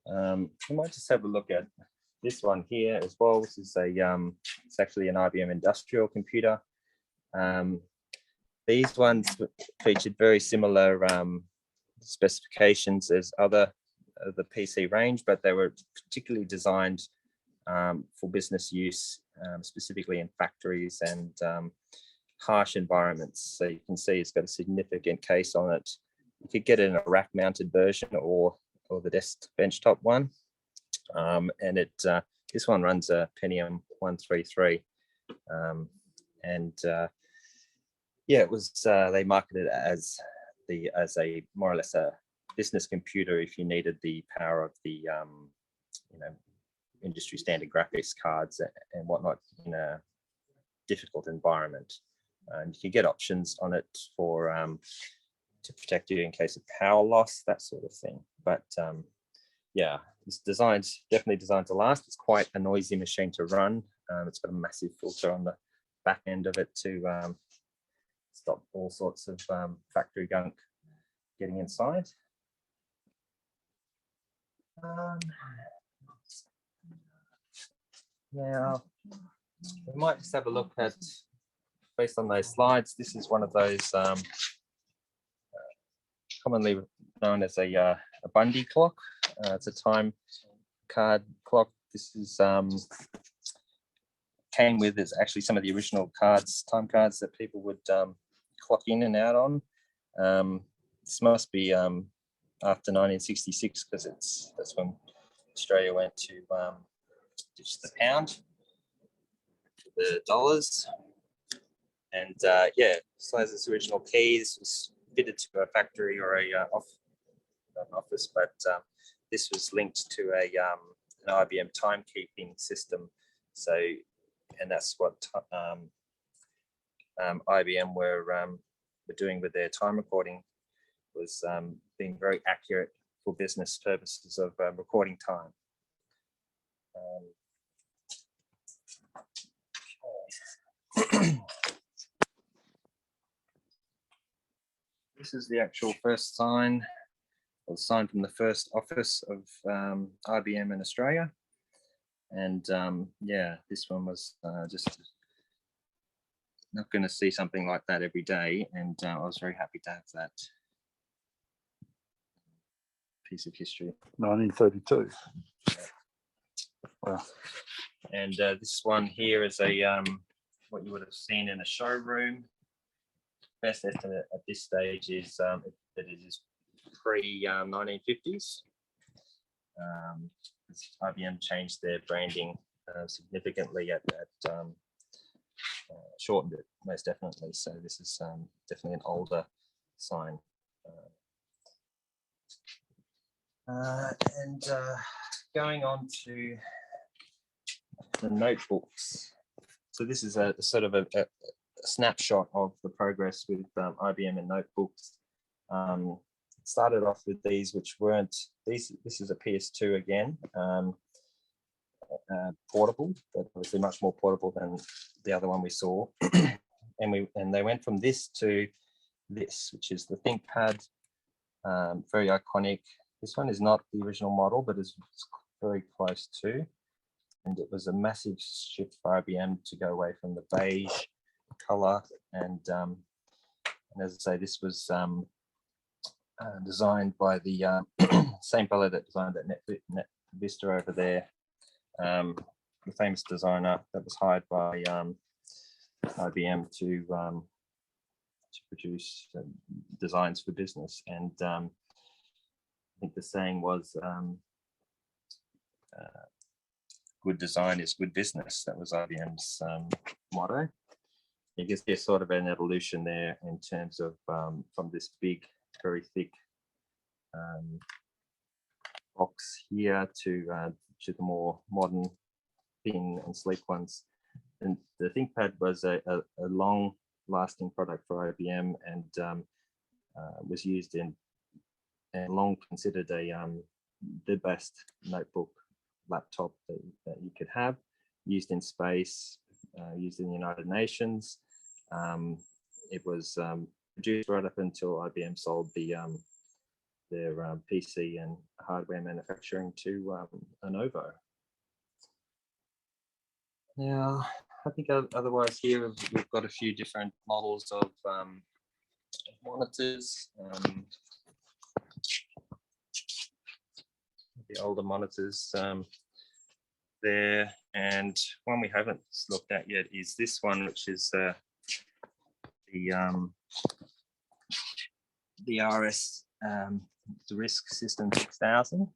We might just have a look at this one here as well. This is it's actually an IBM Industrial Computer. These ones featured very similar specifications as other of the PC range, but they were particularly designed for business use, specifically in factories and harsh environments. So you can see it's got a significant case on it. You could get it in a rack-mounted version or the desk benchtop one, and this one runs a Pentium 133, and yeah, it was they marketed it as a more or less a business computer if you needed the power of the industry standard graphics cards and whatnot in a difficult environment. And you could get options on it for to protect you in case of power loss, that sort of thing. But yeah, it's definitely designed to last. It's quite a noisy machine to run. It's got a massive filter on the back end of it to stop all sorts of factory gunk getting inside. Now, we might just have a look at, based on those slides, this is one of those commonly known as a Bundy clock. It's a time card clock. This is came with is actually some of the original time cards that people would clock in and out on. This must be after 1966 because that's when Australia went to ditch the pound, the dollars, and yeah, so as its original key, this was fitted to a factory or an office, but this was linked to an IBM timekeeping system. So, and that's what IBM were doing with their time recording, was being very accurate for business purposes of recording time. This is the actual first sign, or the sign from the first office of IBM in Australia. And yeah, this one was just not going to see something like that every day. And I was very happy to have that piece of history. 1932. Wow. And this one here is a what you would have seen in a showroom. Best estimate at this stage is that it is pre-1950s. IBM changed their branding significantly shortened it most definitely. So this is definitely an older sign. And going on to the notebooks. So this is a sort of a snapshot of the progress with IBM and notebooks. Started off with these, which weren't these. This is a PS2 again, portable, but obviously much more portable than the other one we saw. and they went from this to this, which is the ThinkPad, very iconic. This one is not the original model, but is very close to. And it was a massive shift for IBM to go away from the beige color and And as I say, this was designed by the same fellow that designed that Net Vista over there, the famous designer that was hired by IBM to produce designs for business. And I think the saying was, good design is good business. That was IBM's motto. You can see sort of an evolution there in terms of from this big, very thick box here to the more modern, thin and sleek ones. And the ThinkPad was a long-lasting product for IBM, and was used in and long considered the best notebook laptop that you could have, used in space, used in the United Nations. It was produced right up until IBM sold their PC and hardware manufacturing to Lenovo. Now, I think otherwise here we've got a few different models of monitors. The older monitors there, and one we haven't looked at yet is this one, which is the RS the RISC System 6000.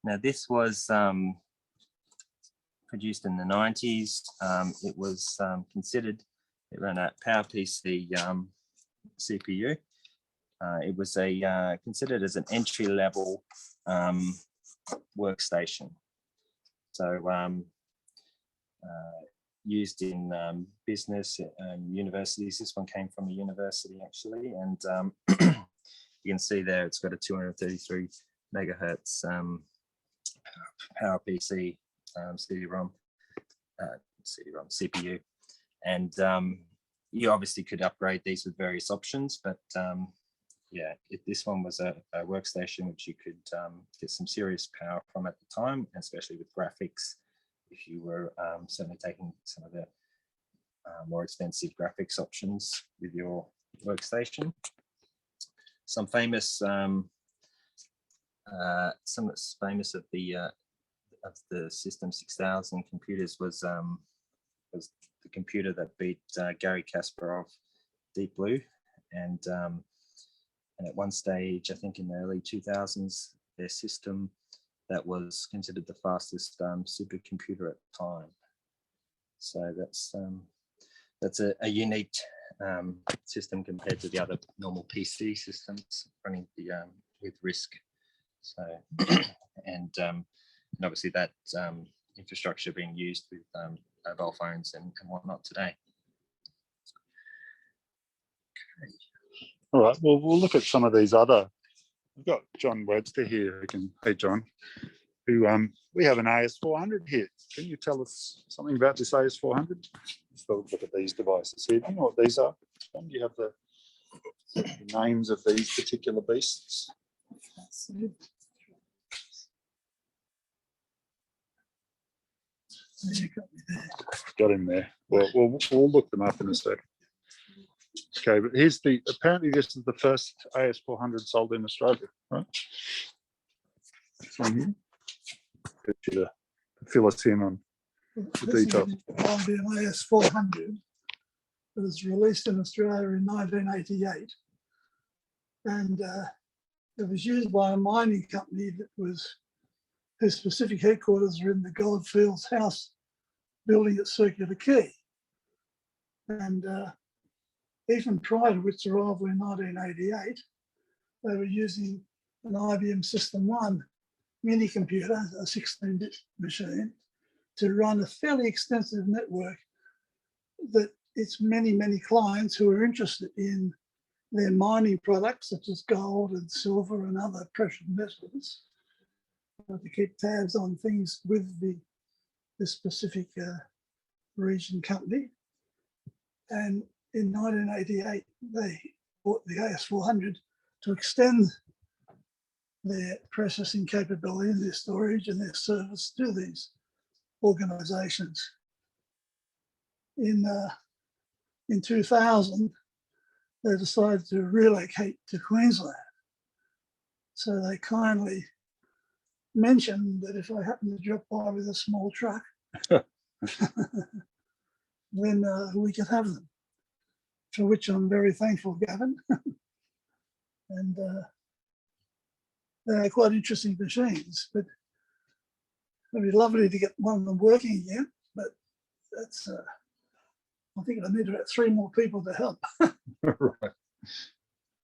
Now this was produced in the 90s. It was considered, it ran a PowerPC CPU. It was considered as an entry-level workstation. So used in business and universities. This one came from a university actually, and you can see there it's got a 233 megahertz PowerPC CD-ROM CPU, and you obviously could upgrade these with various options, but yeah, this one was a workstation which you could get some serious power from at the time, especially with graphics. If you were certainly taking some of the more expensive graphics options with your workstation. Some famous, some that's famous of the System 6000 computers was the computer that beat Garry Kasparov Deep Blue, and at one stage, I think in the early 2000s, their system that was considered the fastest supercomputer at the time. So that's a unique system compared to the other normal PC systems running with RISC. So and obviously that infrastructure being used with mobile phones and whatnot today. Okay. All right, well, we'll look at some of these other. We've got John Webster here who can, hey John, who we have an AS400 here. Can you tell us something about this AS400? Let's look at these devices here. Do you know what these are? John, do you have the names of these particular beasts? Got him there. Well, we'll look them up in a sec. Okay, but here's apparently this is the first AS400 sold in Australia, right? This one here. Get you to fill us in on the details. IBM AS400 that was released in Australia in 1988. And it was used by a mining company whose specific headquarters were in the Goldfields House building at Circular Quay. And even prior to its arrival in 1988, they were using an IBM System 1 mini computer, a 16-bit machine, to run a fairly extensive network that its many, many clients who were interested in their mining products, such as gold and silver and other precious metals, to keep tabs on things with the specific region company. And in 1988, they bought the AS400 to extend their processing capability and their storage and their service to these organizations. In 2000, they decided to relocate to Queensland. So they kindly mentioned that if I happened to drop by with a small truck, then we could have them, for which I'm very thankful, Gavin. And they're quite interesting machines, but it'd be lovely to get one of them working again, but that's, I think I need about 3 more people to help. Right.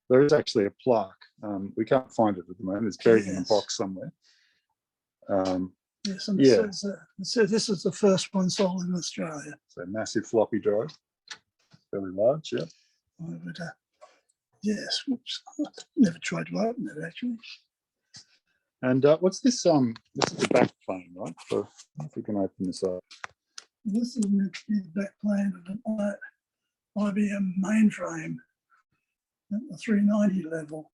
There is actually a plaque. We can't find it at the moment. It's buried in a box somewhere. Yes, and it says this is the first one sold in Australia. So massive floppy drive, fairly large, yeah. But, yes, whoops, I've never tried to open it actually. And what's this? This is the backplane, right? So if we can open this up. This is the backplane of an IBM mainframe at the 390 level.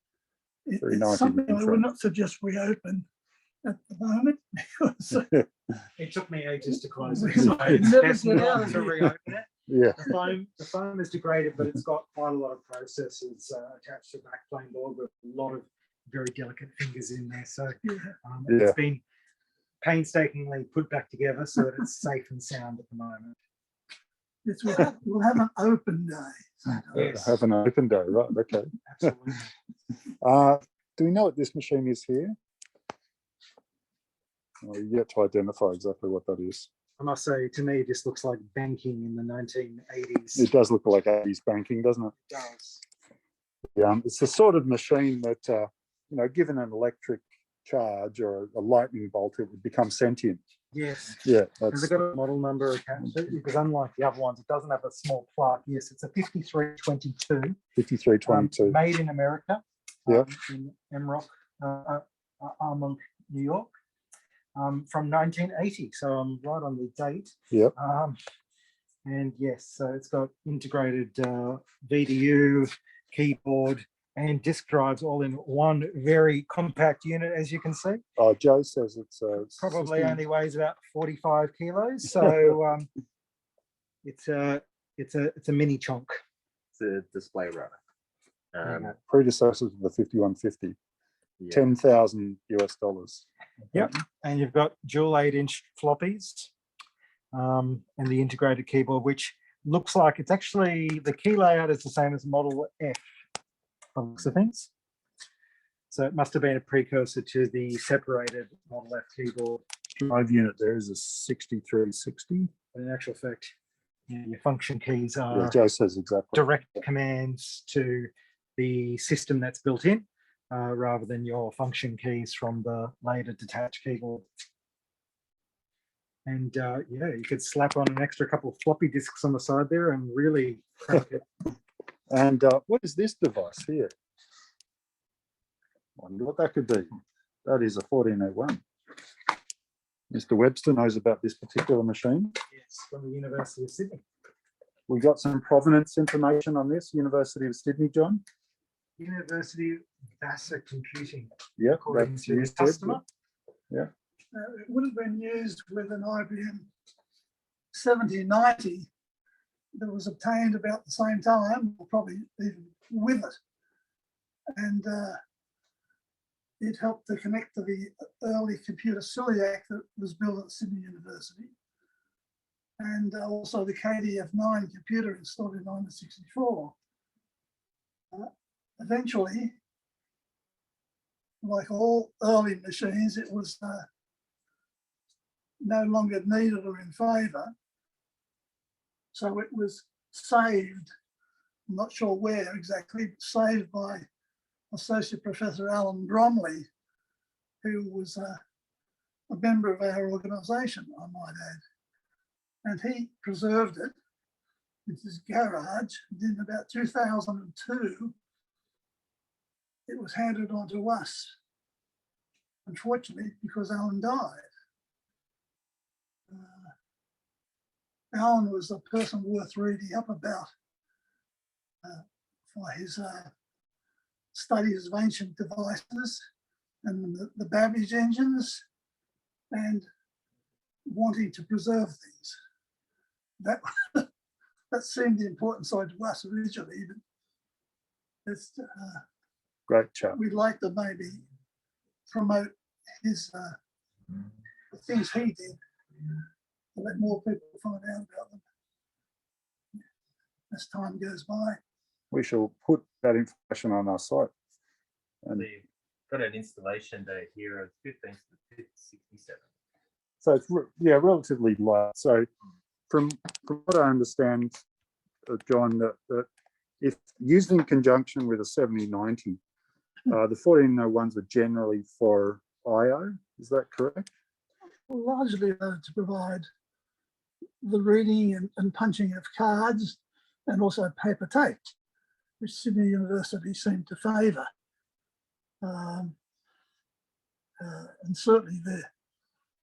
It's something I would not suggest we open at the moment because it took me ages to close it. We So it's never best get not out of to it. reopen it. Yeah. The foam is degraded, but it's got quite a lot of processes attached to the backplane board with a lot of very delicate fingers in there. So it's been painstakingly put back together so that it's safe and sound at the moment. Yes, we'll have an open day. Yes. Have an open day, right? Okay. Absolutely. Do we know what this machine is here? Well, yet to identify exactly what that is. I must say, to me, this looks like banking in the 1980s. It does look like 80s banking, doesn't it? It does. Yeah, it's the sort of machine that, you know, given an electric charge or a lightning bolt, it would become sentient. Yes. Yeah. Has it got a model number attached to it? Because unlike the other ones, it doesn't have a small plaque. Yes, it's a 5322. 5322. Made in America. Yeah. In Emrock, Armonk, New York. From 1980, so I'm right on the date. Yep. And yes, so it's got integrated VDU, keyboard, and disk drives all in one very compact unit, as you can see. Oh, Joe says it's Probably only weighs about 45 kilos, so it's a mini chunk. It's a display runner. predecessors of the 5150. Yeah. $10,000 US. Yep, and you've got dual 8-inch floppies and the integrated keyboard, which looks like it's actually, the key layout is the same as Model F, by the looks of things. So it must have been a precursor to the separated Model F keyboard. Drive unit there is a 6360. But in actual fact, your function keys are Yeah, Joe says exactly. direct commands to the system that's built in, rather than your function keys from the later detached keyboard. And yeah, you could slap on an extra couple of floppy disks on the side there and really crank it. And what is this device here? I wonder what that could be. That is a 1401. Mr. Webster knows about this particular machine. Yes, from the University of Sydney. We got some provenance information on this, University of Sydney, John. University of Vassar Computing. Yep, according that's to the used customer. Yeah. It would have been used with an IBM 7090 that was obtained about the same time, or probably even with it. And it helped to connect to the early computer celiac that was built at Sydney University. And also the KDF9 computer installed in 1964. Eventually, like all early machines, it was no longer needed or in favour. So it was saved, I'm not sure where exactly, but saved by Associate Professor Alan Bromley, who was a member of our organisation, I might add. And he preserved it in his garage. And in about 2002, it was handed on to us, unfortunately, because Alan died. Alan was a person worth reading up about for his studies of ancient devices and the Babbage engines and wanting to preserve things. That seemed the important side to us originally, but It's, Great chap. we'd like to maybe promote his the things he did to let more people find out about them as time goes by. We shall put that information on our site. And They've got an installation date here of 15th to 67. so it's yeah, relatively light. So from what I understand, John, that if used in conjunction with a 7090, the 1401s are generally for IO. Is that correct? Largely to provide the reading and punching of cards and also paper tape, which Sydney University seemed to favour. And certainly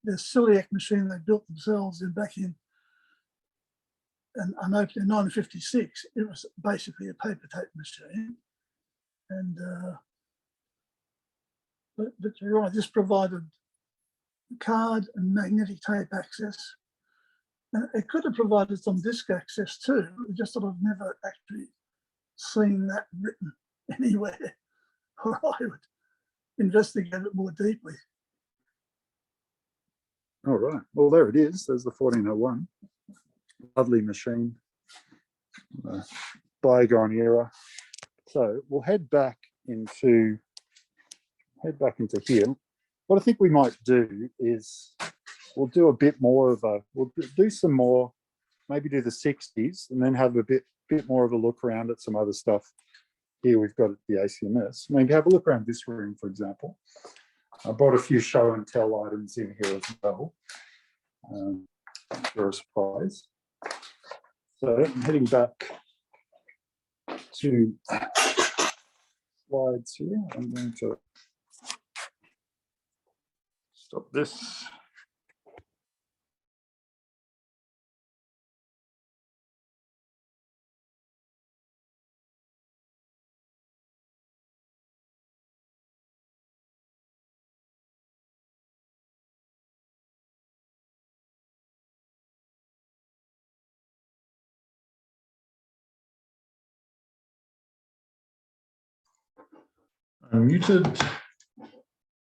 their celiac machine they built themselves back in and opened in 1956, it was basically a paper tape machine. And but you're right, this provided card and magnetic tape access. And it could have provided some disk access too, just that I've never actually seen that written anywhere, or I would investigate it more deeply. All right. Well, there it is. There's the 1401. Lovely machine. Bygone era. So we'll head back into here. What I think we might do is we'll do a bit more of we'll do some more, maybe do the 60s and then have a bit more of a look around at some other stuff. Here we've got the ACMS. Maybe have a look around this room, for example. I brought a few show and tell items in here as well for a surprise. So I'm heading back to slides here. I'm going to stop this. I'm muted.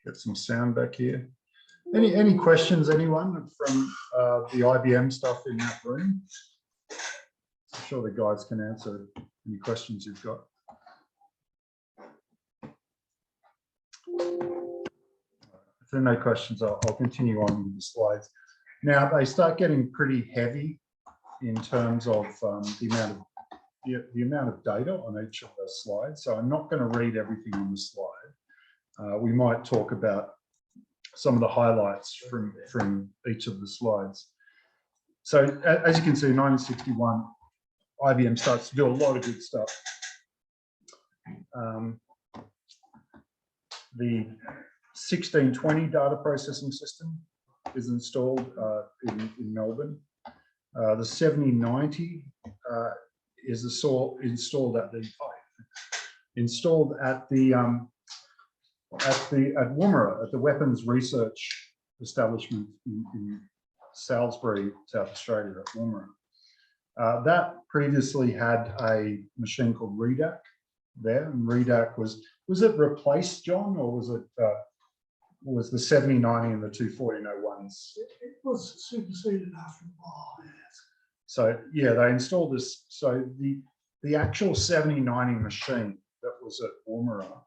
Get some sound back here. Any questions, anyone, from the IBM stuff in that room? I'm sure the guys can answer any questions you've got. If there are no questions, I'll continue on with the slides. Now, they start getting pretty heavy in terms of the amount of data on each of the slides. So I'm not going to read everything on the slide. We might talk about some of the highlights from each of the slides. So as you can see, 1961, IBM starts to do a lot of good stuff. The 1620 data processing system is installed in Melbourne. The 7090 is installed at Woomera, at the Weapons Research Establishment in Salisbury, South Australia, at Woomera. That previously had a machine called REDAC there, and REDAC was it replaced, John, or was the 7090 and the two 1401s? It was superseded after a while, yes. So yeah, they installed this. So the actual 7090 machine that was at Woomera,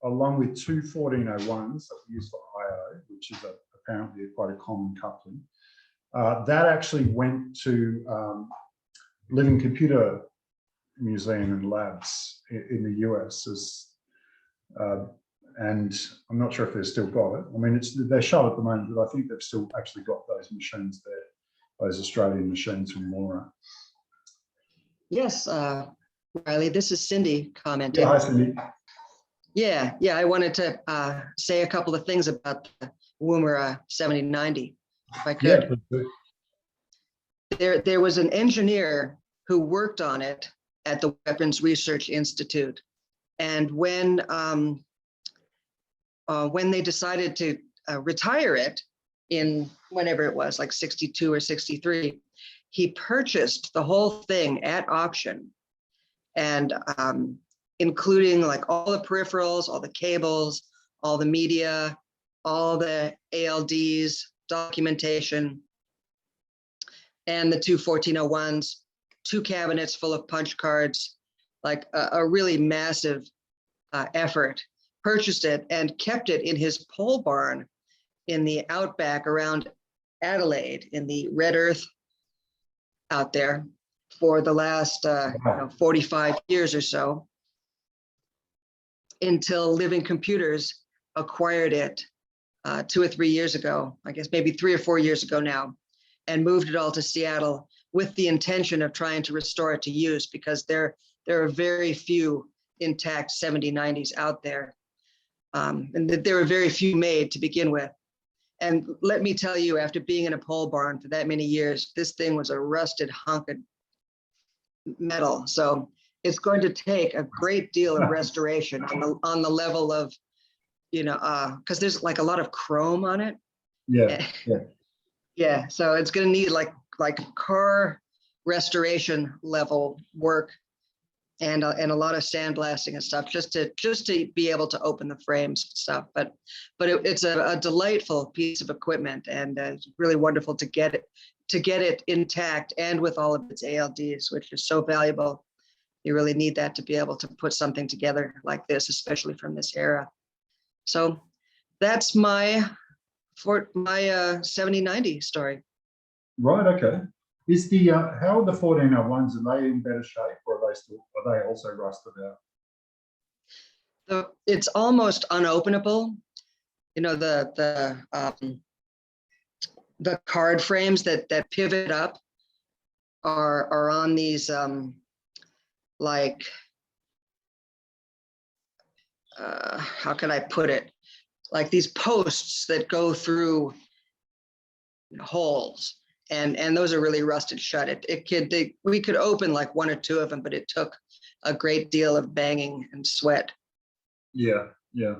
along with two 1401s that were used for IO, which is apparently quite a common coupling, that actually went to Living Computer Museum and Labs in the US, and I'm not sure if they've still got it. I mean, they're shut at the moment, but I think they've still actually got those machines there, those Australian machines from Woomera. Yes, Riley, this is Cindy commenting. Yeah, hi, Cindy. Yeah, I wanted to say a couple of things about the Woomera 7090, if I could. Yeah, there was an engineer who worked on it at the Weapons Research Institute. And when they decided to retire it in whenever it was, like 62 or 63, he purchased the whole thing at auction and including like all the peripherals, all the cables, all the media, all the ALDs, documentation, and the two 1401s, 2 cabinets full of punch cards, like a really massive effort. Purchased it and kept it in his pole barn in the outback around Adelaide in the red earth out there for the last 45 years or so, until Living Computers acquired it 2 or 3 years ago, I guess maybe 3 or 4 years ago now, and moved it all to Seattle with the intention of trying to restore it to use, because there are very few intact 7090s out there. And that there are very few made to begin with. And let me tell you, after being in a pole barn for that many years, this thing was a rusted hunk of metal. So it's going to take a great deal of restoration on the level of, you know, because there's like a lot of chrome on it. Yeah, yeah. Yeah, so it's going to need like car restoration level work and a lot of sandblasting and stuff just to be able to open the frames and stuff. But it's a delightful piece of equipment, and it's really wonderful to get it intact and with all of its ALDs, which is so valuable. You really need that to be able to put something together like this, especially from this era. So that's my 7090 story. Right. Okay. Is the how are the 1401s? Are they in better shape, or are they also rusted out? So it's almost unopenable. You know, the card frames that pivot up are on these like how can I put it? Like these posts that go through holes. And those are really rusted shut. We could open like 1 or 2 of them, but it took a great deal of banging and sweat. Yeah, yeah.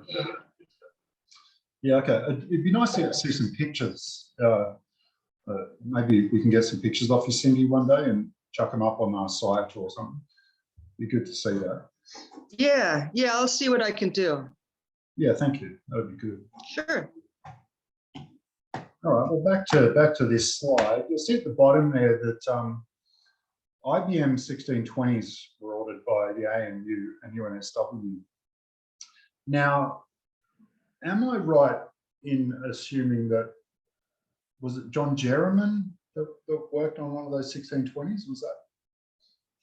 Yeah, okay. It'd be nice to see some pictures. Maybe we can get some pictures off you, Cindy, one day and chuck them up on our site or something. Be good to see that. Yeah, I'll see what I can do. Yeah, thank you. That would be good. Sure. All right, well, back to this slide. You'll see at the bottom there that IBM 1620s were ordered by the ANU and UNSW. Now, am I right in assuming that, was it John Jerriman that worked on one of those 1620s? Is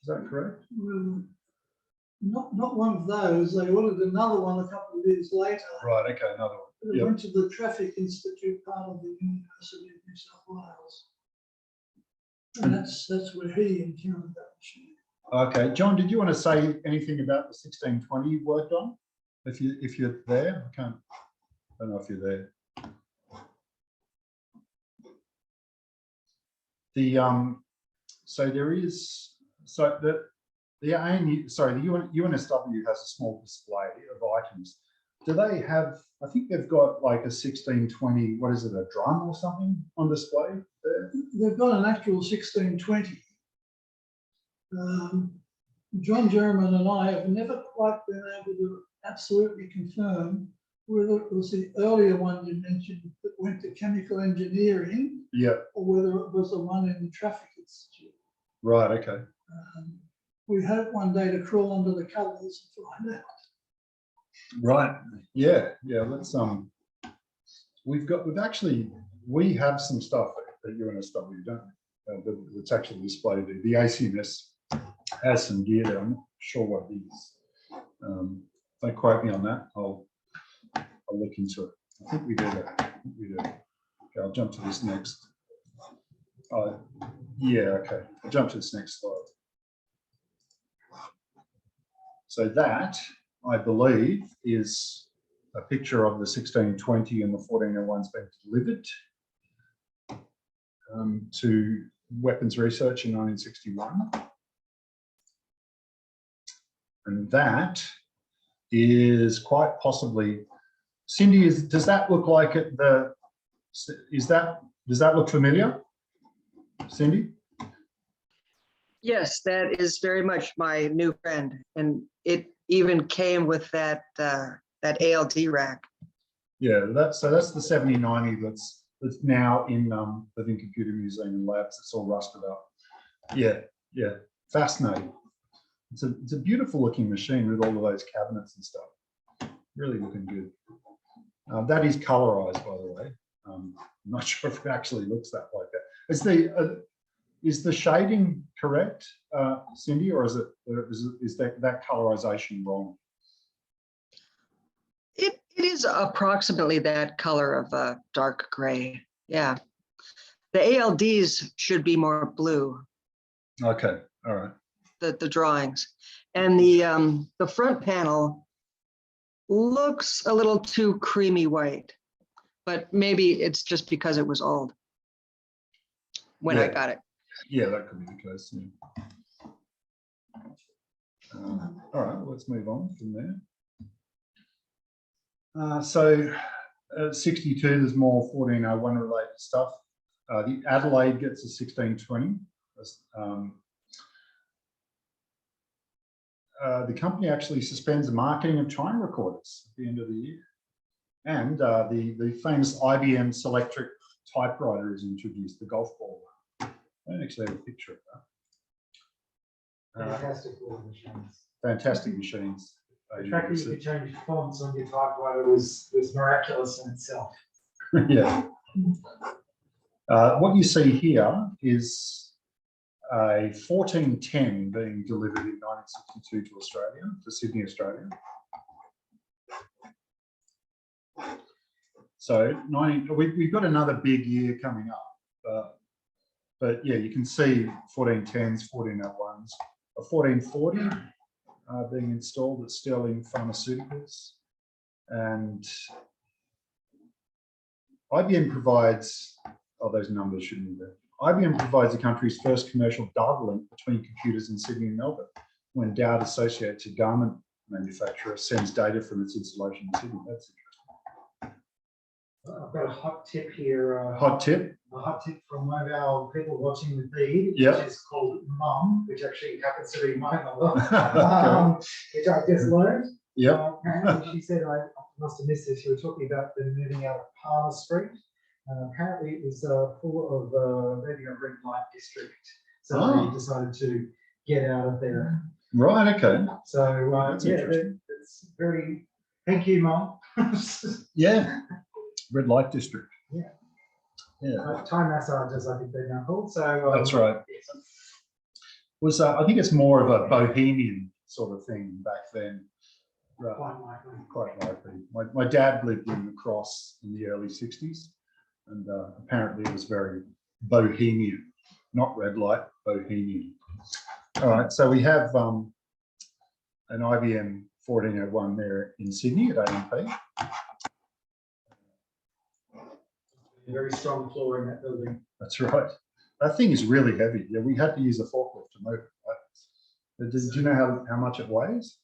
that correct? Not one of those. They ordered another one a couple of years later. Right, okay, another one. They went to the Traffic Institute, part of the University of New South Wales. And that's where he encountered that machine. Okay, John, did you want to say anything about the 1620 you worked on? If you're there, I don't know if you're there. So there is, so the ANU, sorry, the UNSW has a small display of items. Do they have, I think they've got like a 1620, what is it, a drum or something on display there? They've got an actual 1620. John Jerriman and I have never quite been able to absolutely confirm whether it was the earlier one you mentioned that went to chemical engineering, yeah, or whether it was the one in the Traffic Institute. Right, okay. We hope one day to crawl under the covers and find out. Right. Yeah. Let's we have some stuff at UNSW, don't we? It's actually displayed there. The ACMS has some gear there. I'm not sure what it is. Don't quote me on that. I'll look into it. I think we do that. Okay, I'll jump to this next. Yeah, okay. I'll jump to this next slide. So that, I believe, is a picture of the 1620 and the 1401s being delivered to Weapons Research in 1961. And that is quite possibly, Cindy, does that look like it? Does that look familiar, Cindy? Yes, that is very much my new friend, and even came with that ALD rack. Yeah, that's the 7090 that's now in the Living Computer Museum and Labs. It's all rusted up. Yeah, fascinating. It's a beautiful looking machine with all of those cabinets and stuff. Really looking good. That is colorized, by the way. I'm not sure if it actually looks that like that. Is the shading correct, Cindy, or is that colorization wrong? It is approximately that color of dark gray. Yeah. The ALDs should be more blue. Okay, all right. The drawings. And the front panel looks a little too creamy white, but maybe it's just because it was old when I got it. Yeah, that could be the case. Yeah. All right, well, let's move on from there. So 62, there's more 1401 related stuff. The Adelaide gets a 1620. The company actually suspends the marketing of time recorders at the end of the year. And the famous IBM Selectric typewriter is introduced, the golf ball one. I don't actually have a picture of that. Fantastic little machines. Fantastic machines. The fact that you could change fonts on your typewriter was miraculous in itself. Yeah. What you see here is a 1410 being delivered in 1962 to Australia, to Sydney, Australia. So we've got another big year coming up. But yeah, you can see 1410s, 1401s, a 1440 being installed at Sterling Pharmaceuticals. And IBM provides, those numbers shouldn't be there. IBM provides the country's first commercial data link between computers in Sydney and Melbourne when Dowd Associates, a garment manufacturer, sends data from its installation in Sydney. That's interesting. I've got a hot tip here. Hot tip? A hot tip from one of our people watching the feed, Yep. which is called Mum, which actually happens to be my mother, which I just learned. Yep. Apparently she said, I must have missed this, you were talking about them moving out of Palmer Street. Apparently it was full of maybe a red light district. So they decided to get out of there. Right, okay. So yeah, it's very, thank you, Mum. Yeah, red light district. Yeah. Yeah. Time massages, I think they're now called. So that's right. Was I think it's more of a bohemian sort of thing back then. Quite likely. My dad lived in the Cross in the early 60s, and apparently it was very bohemian, not red light, bohemian. All right, so we have an IBM 1401 there in Sydney at AMP. A very strong floor in that building. That's right. That thing is really heavy. Yeah, we had to use a forklift to move it. Right? Do you know how much it weighs?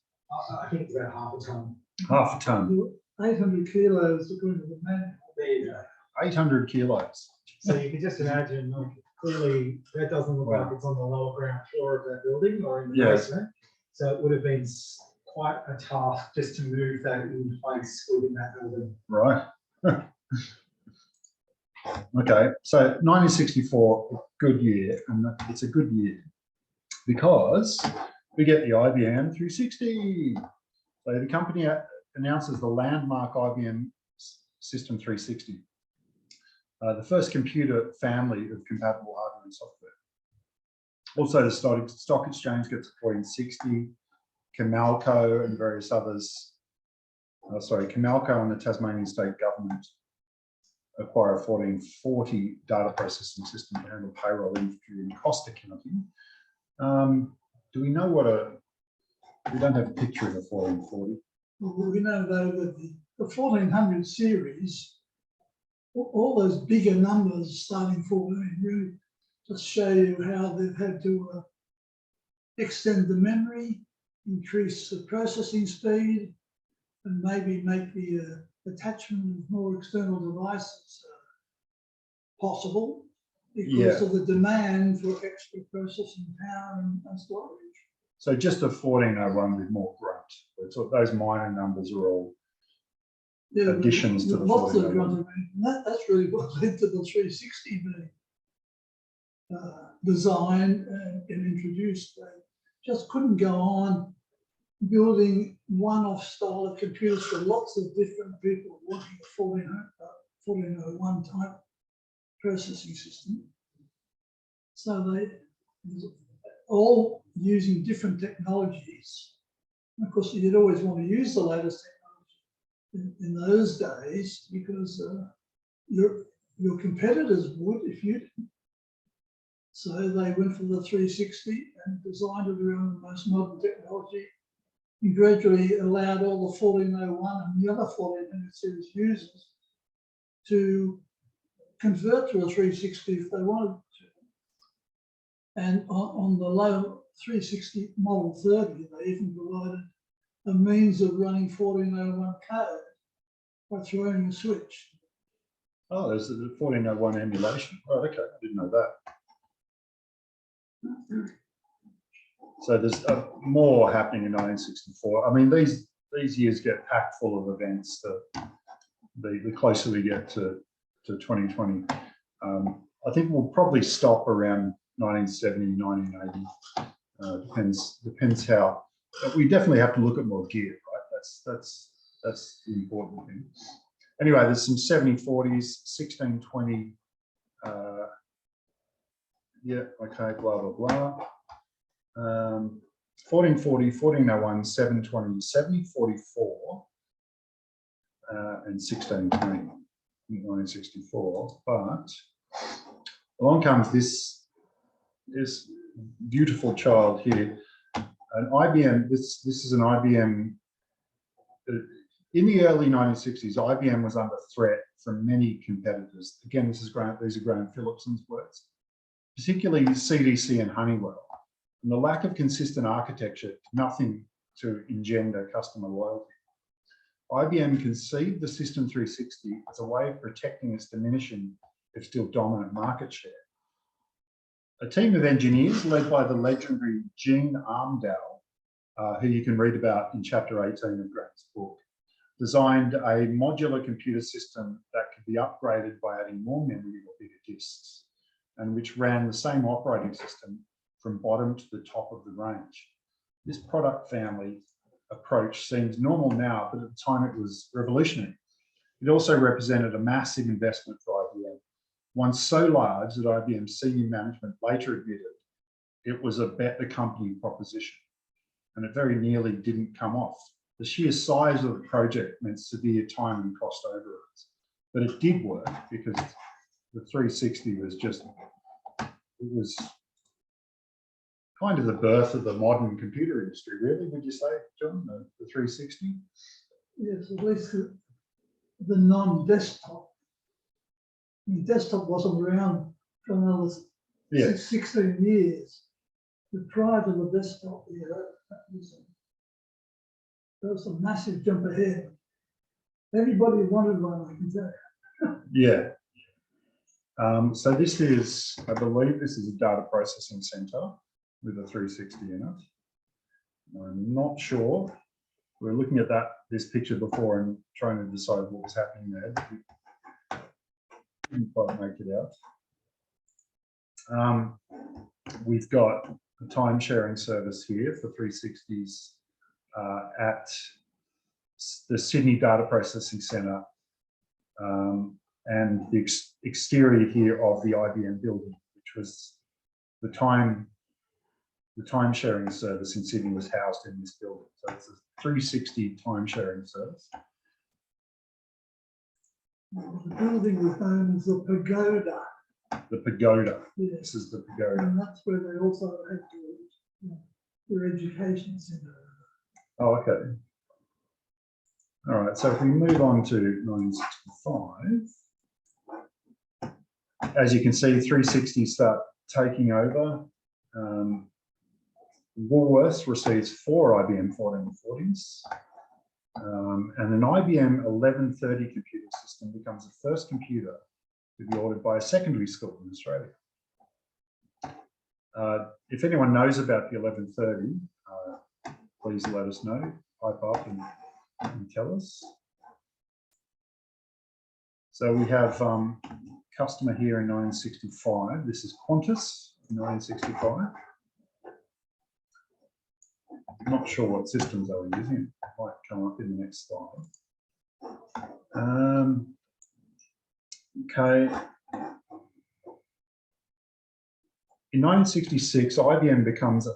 I think it's about half a ton. Half a ton. 800 kilos according to the manual. There you go. 800 kilos. So you can just imagine, like, clearly that doesn't look like it's on the lower ground floor of that building or in the basement. So it would have been quite a task just to move that in place within that building. Right. Okay, so 1964, good year, and it's a good year because we get the IBM 360. So the company announces the landmark IBM System 360, the first computer family of compatible hardware and software. Also, the stock exchange gets a 1460, Camalco and various others. Camalco and the Tasmanian state government acquire a 1440 data processing system to handle payroll, inventory and cost accounting. Do we know what we don't have a picture of a 1440. Well, we know though that the 1400 series, all those bigger numbers starting 14 really just show you how they've had to extend the memory, increase the processing speed, and maybe make the attachment of more external devices possible because of the demand for extra processing power and storage. So just a 1401 with more grunt. Those minor numbers are all additions to the lots of 1401. that's really what led to the 360 being designed and introduced. They just couldn't go on building one-off style of computers for lots of different people wanting a 1401 type processing system. So they all using different technologies. And of course, you'd always want to use the latest technology in those days because your competitors would if you didn't. So they went for the 360 and designed it around the most modern technology and gradually allowed all the 1401 and the other 1400 series users to convert to a 360 if they wanted to. And on the low 360 Model 30, they even provided a means of running 1401 code by throwing a switch. Oh, there's the 1401 emulation. Oh, okay, I didn't know that. So there's more happening in 1964. I mean, these years get packed full of events. The closer we get to 2020, I think we'll probably stop around 1970, 1980. Depends how. We definitely have to look at more gear, right? That's the important thing. Anyway, there's some 7040s, 1620. Yeah, okay, blah, blah, blah. 1440, 1401, 720, 7044, and 1620 in 1964. But along comes this beautiful child here, an IBM. This is an IBM. In the early 1960s, IBM was under threat from many competitors. Again, these are Graham Phillipson's words, particularly CDC and Honeywell. And the lack of consistent architecture did nothing to engender customer loyalty. IBM conceived the System 360 as a way of protecting its diminishing, if still dominant, market share. A team of engineers led by the legendary Gene Armdale, who you can read about in chapter 18 of Graham's book, designed a modular computer system that could be upgraded by adding more memory or bigger disks, and which ran the same operating system from bottom to the top of the range. This product family approach seems normal now, but at the time it was revolutionary. It also represented a massive investment for IBM, one so large that IBM senior management later admitted it was a bet the company proposition, and it very nearly didn't come off. The sheer size of the project meant severe time and cost overruns, but it did work because the 360 was just, it was kind of the birth of the modern computer industry, really, would you say, John, the 360? Yes, at least the non-desktop. I mean, desktop wasn't around for another 16 years. But prior to the desktop, yeah, that was a massive jump ahead. Everybody wanted one, I can tell you. Yeah. So this is, I believe this is a data processing center with a 360 in it. I'm not sure. We were looking at this picture before and trying to decide what was happening there. Didn't quite make it out. We've got a time sharing service here for 360s at the Sydney Data Processing Centre, and the exterior here of the IBM building, which was the time sharing service in Sydney was housed in this building. So it's a 360 time sharing service. The building was known as the Pagoda. The Pagoda. Yes. This is the Pagoda. And that's where they also had their education centre. Oh, okay. All right, so if we move on to 1965, as you can see, 360 start taking over. Woolworths receives 4 IBM 1440s, and an IBM 1130 computer system becomes the first computer to be ordered by a secondary school in Australia. If anyone knows about the 1130, please let us know. Pipe up and tell us. So we have customer here in 1965. This is Qantas in 1965. I'm not sure what systems they were using. It might come up in the next slide. Okay. In 1966, IBM becomes a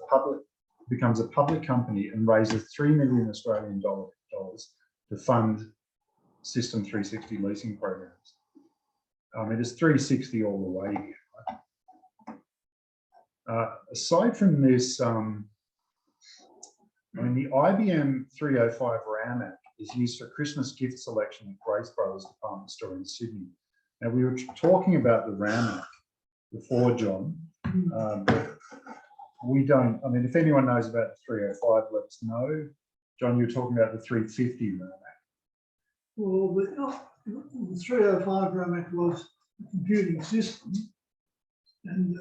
public company and raises 3 million Australian dollars to fund System 360 leasing programs. It is 360 all the way here. Right? Aside from this, the IBM 305 RAM app is used for Christmas gift selection at Grace Brothers Department Store in Sydney. Now, we were talking about the RAM app before, John, but we don't, if anyone knows about the 305, let us know. John, you were talking about the 350 RAM app. Well, the 305 RAM app was a computing system, and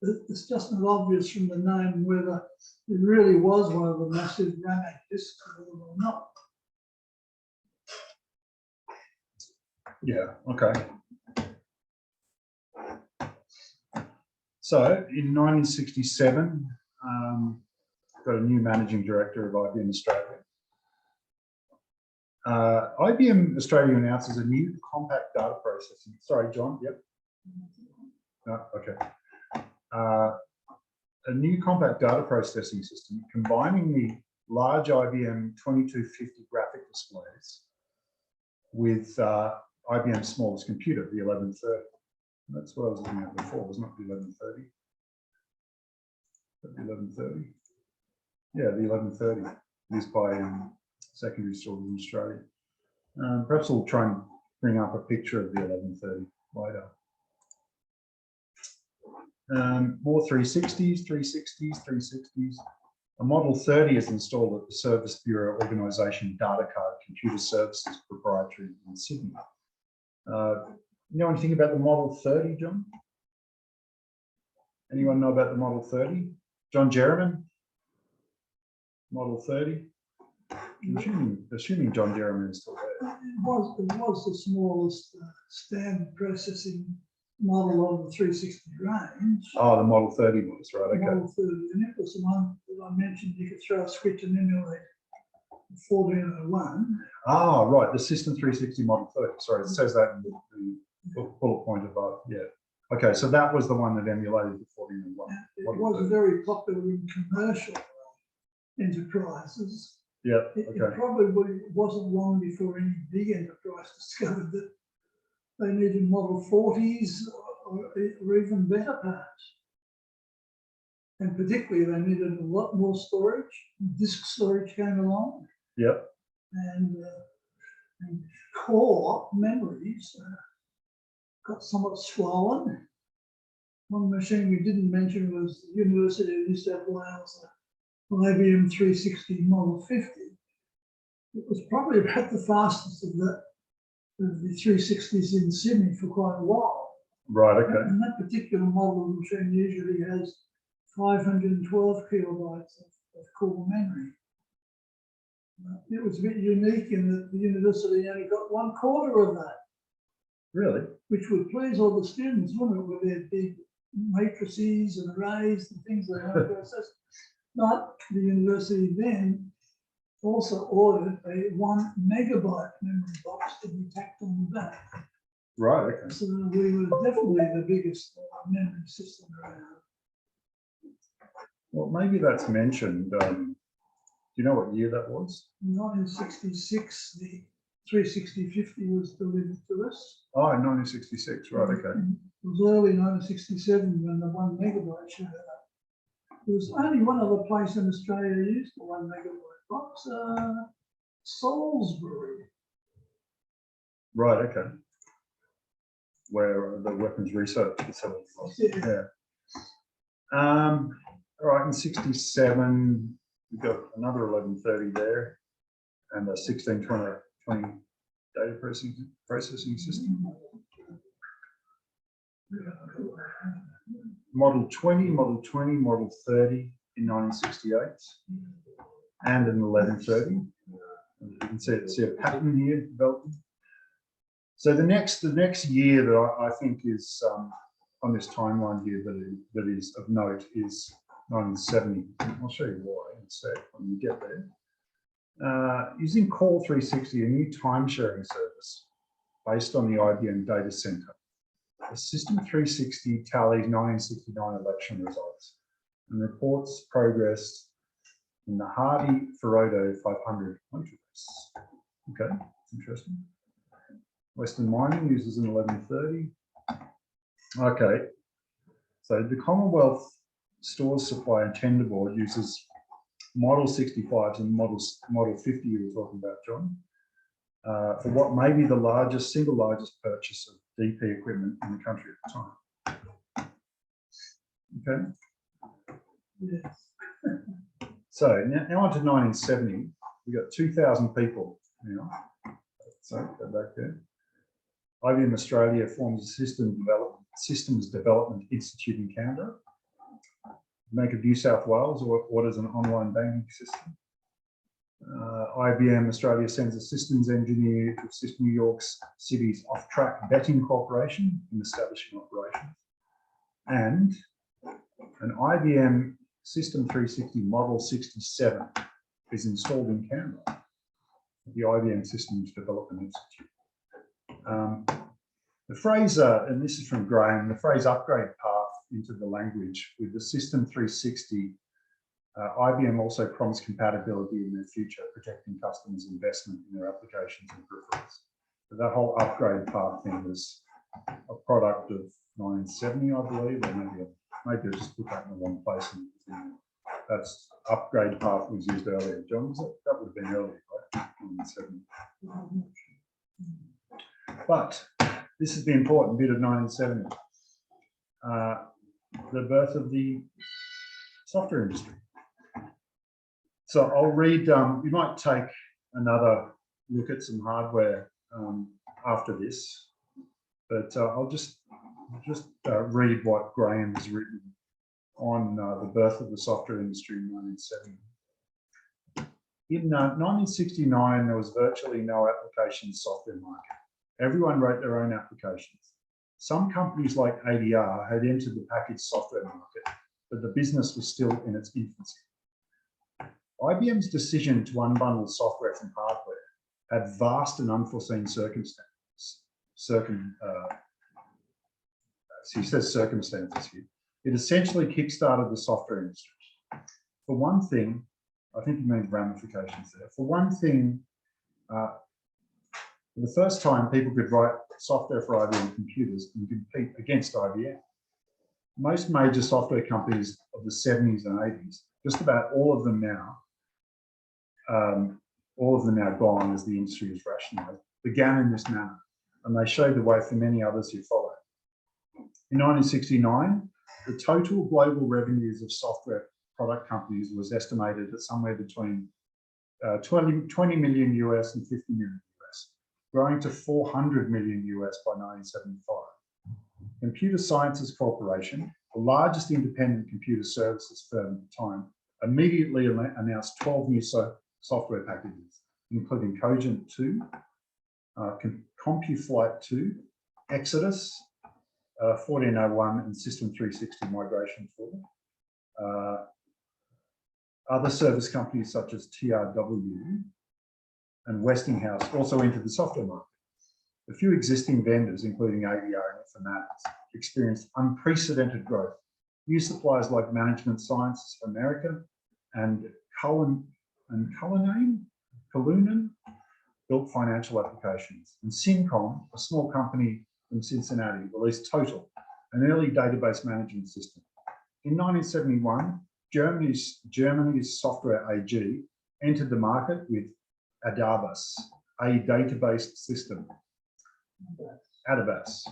it's just not obvious from the name whether it really was one of the massive RAM app disks or not. Yeah, okay. So in 1967, got a new managing director of IBM Australia. IBM Australia announces a new compact data processing. Sorry, John. Yep. No, okay. A new compact data processing system combining the large IBM 2250 graphic displays with IBM's smallest computer, the 1130. That's what I was looking at before, wasn't it? The 1130. The 1130. Yeah, the 1130 used by secondary stores in Australia. Perhaps we'll try and bring up a picture of the 1130 later. More 360s. A Model 30 is installed at the Service Bureau Organisation Data Card Computer Services Proprietary in Sydney. You know anything about the Model 30, John? Anyone know about the Model 30? John Jerriman? Model 30? Assuming John Jerriman is still there. It was the smallest standard processing model of the 360 range. Oh, the Model 30 was, right, okay. Model 30, and it was the one that I mentioned you could throw a switch and emulate 1401. Ah, right, the System 360 Model 30. Sorry, it says that in the bullet point above, yeah. Okay, so that was the one that emulated the 1401. It was very popular in commercial enterprises. Yeah, It okay. probably wasn't long before any big enterprise discovered that they needed Model 40s or even better parts. And particularly they needed a lot more storage. Disk storage came along. Yep. And core memories got somewhat swollen. One machine we didn't mention was the University of New South Wales, IBM 360 Model 50. It was probably about the fastest of the 360s in Sydney for quite a while. Right, okay. And that particular model machine usually has 512 kilobytes of core memory. It was a bit unique in that the university only got 1/4 of that. Really? Which would please all the students, wouldn't it, with their big matrices and arrays and things they want to process. But the university then also ordered a 1 megabyte memory box to be tacked on the back. Right, okay. So we were definitely the biggest memory system around. Well, maybe that's mentioned. Do you know what year that was? 1966, the 36050 was delivered to us. Oh, 1966, right, okay. It was early 1967 when the 1 megabyte showed up. There was only one other place in Australia used the 1 megabyte box, Salisbury. Right, okay. Where the weapons research facility was. Yeah. All right, in 67, we've got another 1130 there and a 1620 data processing system. Model 20, Model 20, Model 30 in 1968, and an 1130. You can see a pattern here developing. So the next year that I think is on this timeline here that is of note is 1970. I'll show you why in a sec when we get there. Using Call 360, a new time-sharing service based on the IBM data center. The System 360 tallies 1969 election results and reports progress in the Hardy-Ferodo 500 motor race. Okay, that's interesting. Western Mining uses an 1130. Okay, so the Commonwealth Stores Supply and Tender Board uses Model 65s and Model 50 you were talking about, John, for what may be the single largest purchase of DP equipment in the country at the time. Okay. Yes. So now on to 1970, we've got 2,000 people now. So go back there. IBM Australia forms a systems development institute in Canberra. Bank of New South Wales orders an online banking system. IBM Australia sends a systems engineer to assist New York City's off-track betting corporation in establishing operations. And an IBM System 360 Model 67 is installed in Canberra at the IBM Systems Development Institute. The phrase, and this is from Graham, the phrase upgrade path into the language with the System 360, IBM also promised compatibility in their future, protecting customers' investment in their applications and peripherals. So that whole upgrade path thing was a product of 1970, I believe, or maybe I just put that in the wrong place. And that's upgrade path was used earlier. John, that would have been earlier, right? 1970. But this is the important bit of 1970. The birth of the software industry. So I'll read, you might take another look at some hardware after this, but I'll just read what Graham has written on the birth of the software industry in 1970. In 1969, there was virtually no application software market. Everyone wrote their own applications. Some companies like ADR had entered the packaged software market, but the business was still in its infancy. IBM's decision to unbundle software from hardware had vast and unforeseen circumstances. He says circumstances here. It essentially kickstarted the software industry. For one thing, I think he means ramifications there. For one thing, for the first time, people could write software for IBM computers and compete against IBM. Most major software companies of the 70s and 80s, just about all of them now gone as the industry is rationalized, began in this manner, and they showed the way for many others who followed. In 1969, the total global revenues of software product companies was estimated at somewhere between 20 million US and 50 million US, growing to 400 million US by 1975. Computer Sciences Corporation, the largest independent computer services firm at the time, immediately announced 12 new software packages, including Cogent 2, CompuFlight 2, Exodus, 1401, and System 360 Migration 4. Other service companies such as TRW and Westinghouse also entered the software market. A few existing vendors, including ADR and Informatics, experienced unprecedented growth. New suppliers like Management Sciences of America and Cullinan built financial applications. And Syncom, a small company from Cincinnati, released Total, an early database management system. In 1971, Germany's Software AG entered the market with Adabas, a database system. Adabas.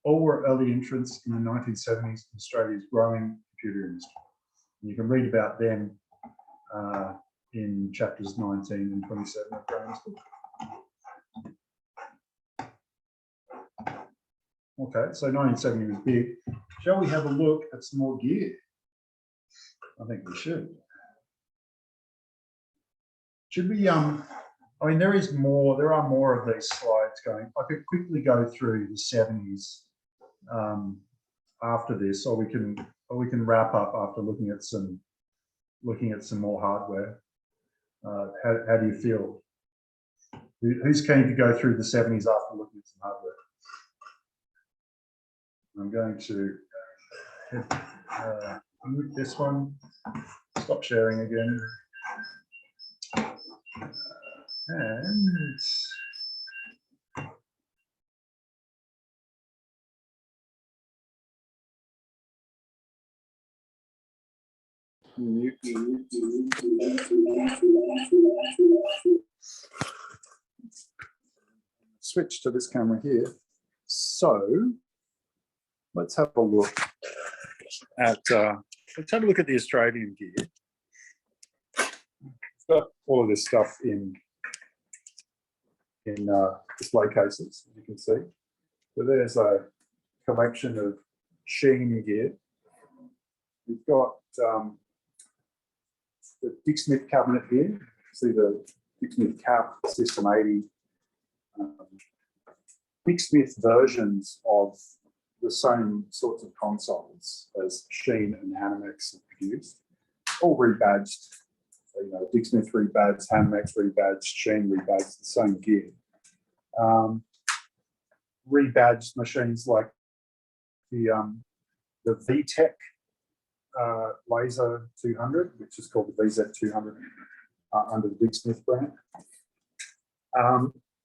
All were early entrants in the 1970s in Australia's growing computer industry. And you can read about them in chapters 19 and 27 of Graham's book. Okay, so 1970 was big. Shall we have a look at some more gear? I think we should. Should we, I mean, there are more of these slides going. I could quickly go through the 70s after this, or we can wrap up after looking at some more hardware. How do you feel? Who's keen to go through the 70s after looking at some hardware? I'm going to mute this one, stop sharing again. And mute. Switch to this camera here. So let's have a look at the Australian gear. It's got all of this stuff in display cases, as you can see. So there's a collection of Sheen gear. We've got the Dick Smith cabinet here. See the Dick Smith Cap System 80. Dick Smith versions of the same sorts of consoles as Sheen and Hanimex have produced, all rebadged. So, you know, Dick Smith rebadged, Hanimex rebadged, Sheen rebadged, the same gear. Rebadged machines like the VTech Laser 200, which is called the VZ200 under the Dick Smith brand.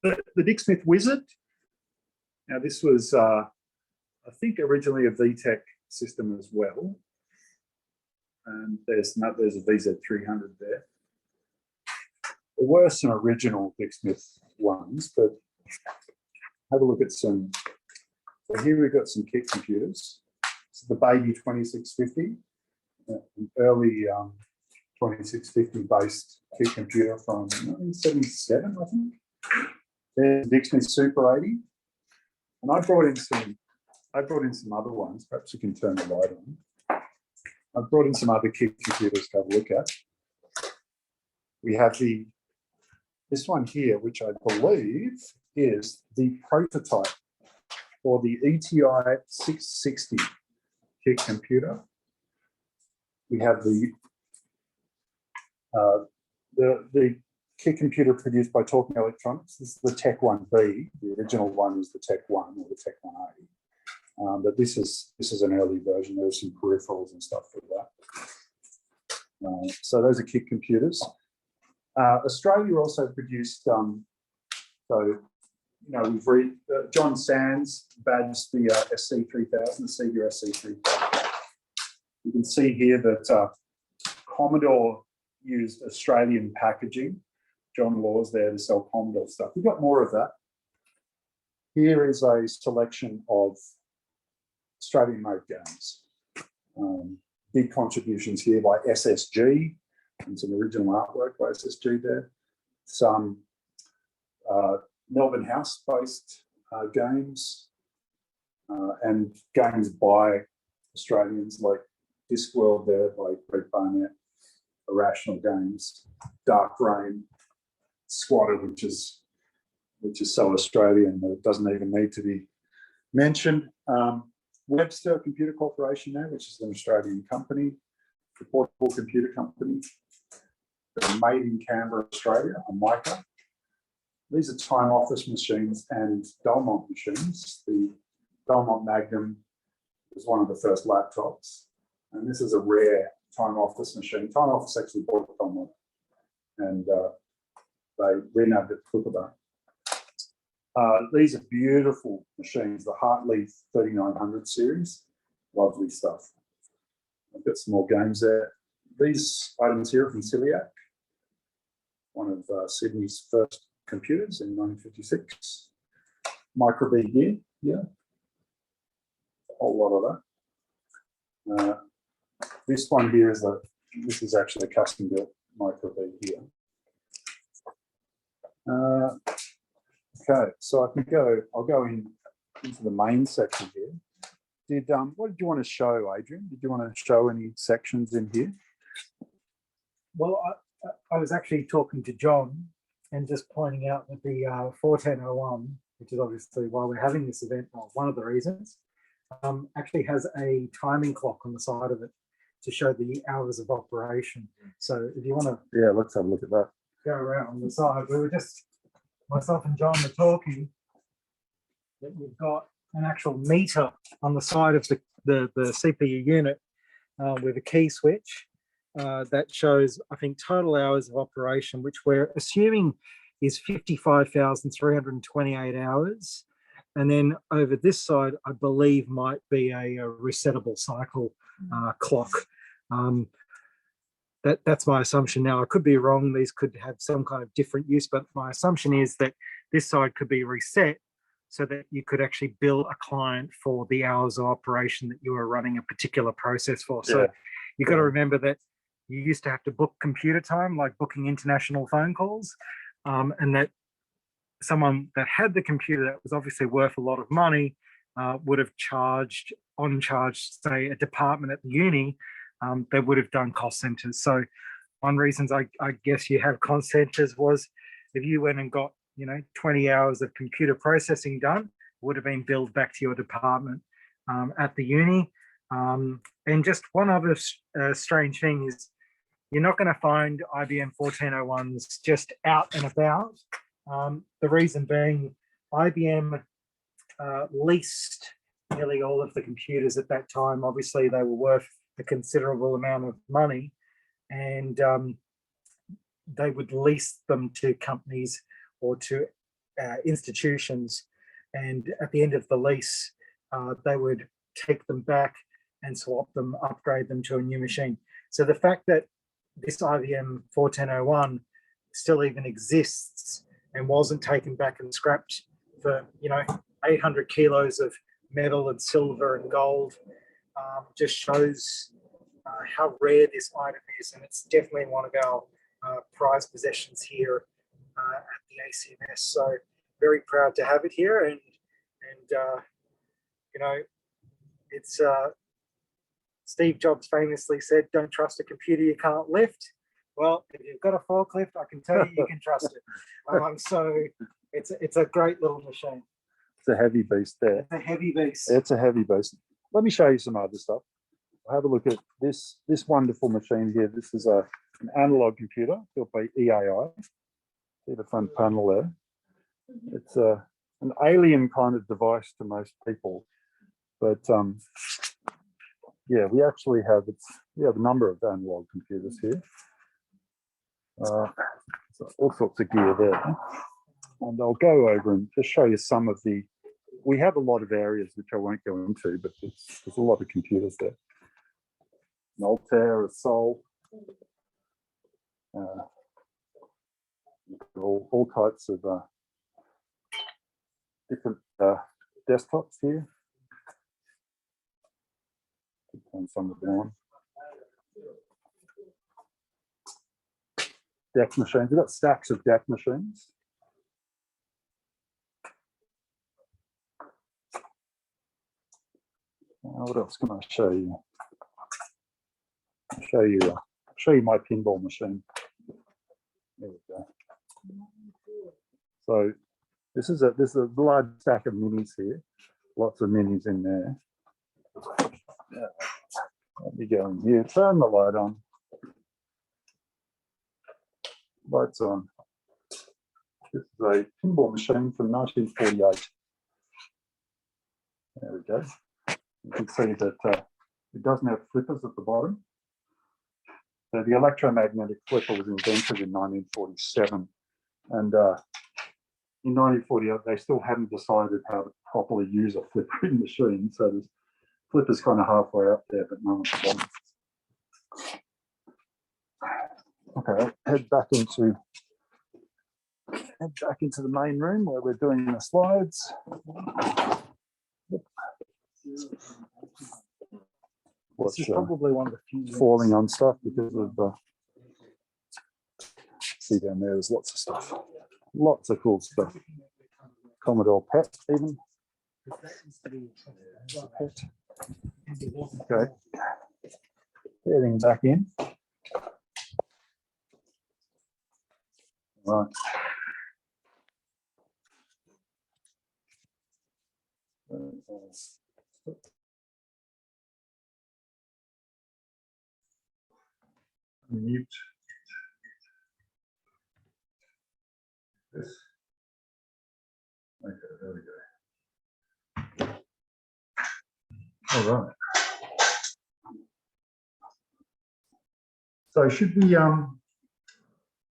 The Dick Smith Wizard. Now this was, I think, originally a VTech system as well. And there's a VZ300 there. There were some original Dick Smith ones, but have a look at some. So here we've got some kit computers. So the Baby 2650, an early 2650 based kit computer from 1977, I think. There's the Dick Smith Super 80. And I brought in some other ones. Perhaps we can turn the light on. I brought in some other kit computers to have a look at. We have this one here, which I believe is the prototype for the ETI 660 kit computer. We have the kit computer produced by Talking Electronics. This is the Tech 1B. The original one is the Tech 1 or the Tech 1A. But this is an early version. There's some peripherals and stuff for that. So those are kit computers. Australia also produced, so, you know, we've read, John Sands badged the SC3000, the Sega SC3000. You can see here that Commodore used Australian packaging. John Law's there to sell Commodore stuff. We've got more of that. Here is a selection of Australian-made games. Big contributions here by SSG, and some original artwork by SSG there. Some Melbourne House-based games, and games by Australians like Discworld there by Greg Barnett, Irrational Games, Dark Rain, Squatter, which is so Australian that it doesn't even need to be mentioned. Webster Computer Corporation now, which is an Australian company, the portable computer company. They're made in Canberra, Australia, a Mica. These are Time Office machines and Belmont machines. The Belmont Magnum was one of the first laptops, and this is a rare Time Office machine. Time Office actually bought Belmont, and they renamed it Kookaburra. These are beautiful machines, the Hartley 3900 series. Lovely stuff. I've got some more games there. These items here are from Celiac, one of Sydney's first computers in 1956. Micro B gear, yeah. A whole lot of that. This one here this is actually a custom built Micro B here. Okay, so I'll go in into the main section here. What did you want to show, Adrian? Did you want to show any sections in here? Well, I was actually talking to John and just pointing out that the 1401, which is obviously why we're having this event, well, one of the reasons, actually has a timing clock on the side of it to show the hours of operation. So if you want to, yeah, let's have a look at that. Go around on the side, we were just, myself and John were talking that we've got an actual meter on the side of the CPU unit with a key switch that shows, I think, total hours of operation, which we're assuming is 55,328 hours. And then over this side, I believe might be a resettable cycle clock. That's my assumption. Now, I could be wrong. These could have some kind of different use, but my assumption is that this side could be reset so that you could actually bill a client for the hours of operation that you were running a particular process for. So you've got to remember that you used to have to book computer time, like booking international phone calls, and that someone that had the computer that was obviously worth a lot of money would have charged, say, a department at the uni, they would have done cost centers. So one reason I guess you have cost centers was if you went and got, 20 hours of computer processing done, would have been billed back to your department at the uni. And just one other strange thing is you're not going to find IBM 1401s just out and about. The reason being IBM leased nearly all of the computers at that time. Obviously, they were worth a considerable amount of money, and they would lease them to companies or to institutions. And at the end of the lease, they would take them back and swap them, upgrade them to a new machine. So the fact that this IBM 1401 still even exists and wasn't taken back and scrapped for 800 kilos of metal and silver and gold just shows how rare this item is, and it's definitely one of our prized possessions here at the ACMS. So very proud to have it here, and it's Steve Jobs famously said, "Don't trust a computer you can't lift." Well, if you've got a forklift, I can tell you can trust it. So it's a great little machine. It's a heavy beast there. It's a heavy beast. It's a heavy beast. Let me show you some other stuff. Have a look at this wonderful machine here. This is an analog computer built by EAI. See the front panel there. It's an alien kind of device to most people, but yeah, we actually have a number of analog computers here. So all sorts of gear there, and I'll go over and just show you some of the. We have a lot of areas which I won't go into, but there's a lot of computers there. An Altair, a Sol, all types of different desktops here. Turn some of them on. DEC machines. We've got stacks of DEC machines. What else can I show you? I'll show you my pinball machine. There we go. So this is a large stack of minis here. Lots of minis in there. Let me go in here. Turn the light on. Lights on. This is a pinball machine from 1948. There we go. You can see that it doesn't have flippers at the bottom. So the electromagnetic flipper was invented in 1947. And in 1948, they still hadn't decided how to properly use a flippering machine. So there's flippers kind of halfway up there, but none at the bottom. Okay, I'll head back into the main room where we're doing the slides. This is probably one of the few falling on stuff because of see down there, there's lots of stuff, lots of cool stuff. Commodore PET even. Okay. Getting back in. Right. Mute. This. Okay, there we go. All right. So should we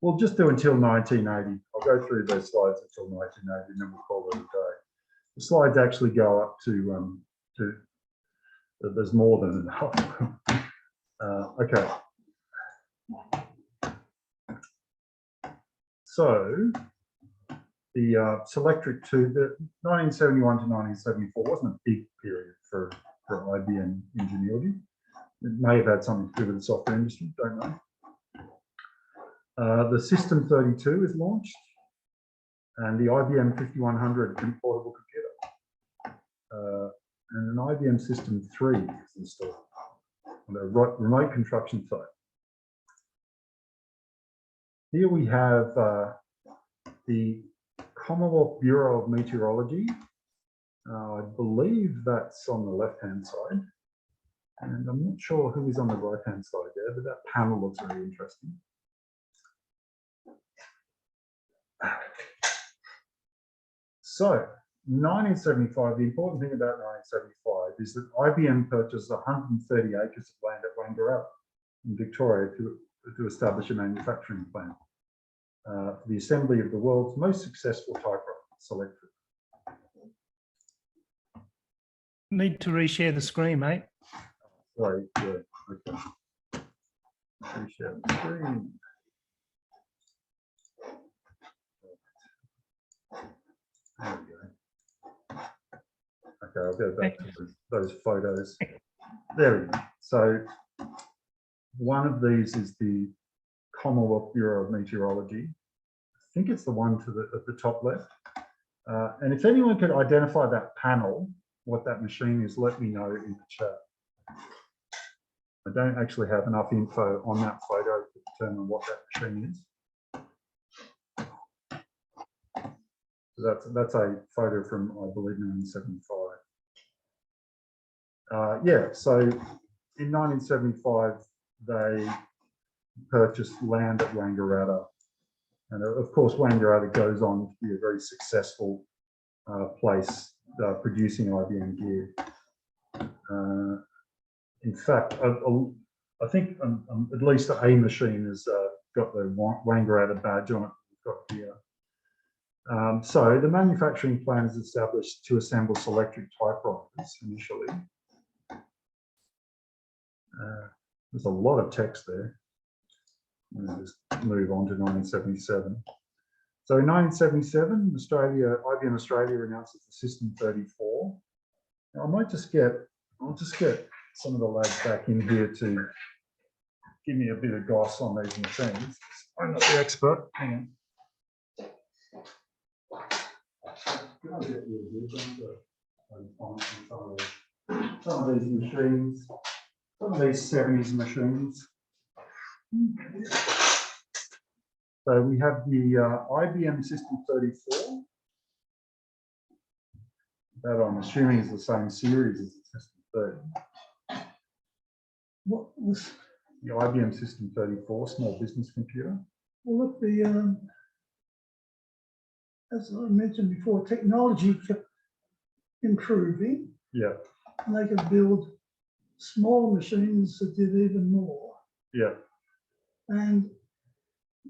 we'll just do until 1980. I'll go through those slides until 1980 and then we'll call it a day. The slides actually go up to there's more than enough. Okay. So the Selectric 2, the 1971 to 1974 wasn't a big period for IBM ingenuity. It may have had something to do with the software industry, don't know. The System 32 is launched, and the IBM 5100 portable computer, and an IBM System 3 is installed on a remote construction site. Here we have the Commonwealth Bureau of Meteorology. I believe that's on the left-hand side. And I'm not sure who is on the right-hand side there, but that panel looks very interesting. So, 1975, the important thing about 1975 is that IBM purchased 130 acres of land at Wangaratta in Victoria to establish a manufacturing plant for the assembly of the world's most successful typewriter, Selectric. Need to reshare the screen, mate. Sorry, yeah, okay. Reshare the screen. There we go. Okay, I'll go back to those photos. There we go. So one of these is the Commonwealth Bureau of Meteorology. I think it's the one to at the top left. And if anyone could identify that panel, what that machine is, let me know in the chat. I don't actually have enough info on that photo to determine what that machine is. So that's a photo from, I believe, 1975. Yeah, so in 1975, they purchased land at Wangaratta. And of course, Wangaratta goes on to be a very successful place producing IBM gear. In fact, I think at least a machine has got the Wangaratta badge on it. We've got here. So the manufacturing plan is established to assemble Selectric typewriters initially. There's a lot of text there. I'll just move on to 1977. So in 1977, IBM Australia announces the System 34. Now I'll just get some of the lads back in here to give me a bit of goss on these machines. I'm not the expert. Hang on. Some of these machines, some of these 70s machines. So we have the IBM System 34. That I'm assuming is the same series as the System 30. What was the IBM System 34 small business computer? Well, look, as I mentioned before, technology kept improving. Yeah. And they could build smaller machines that did even more. Yeah. And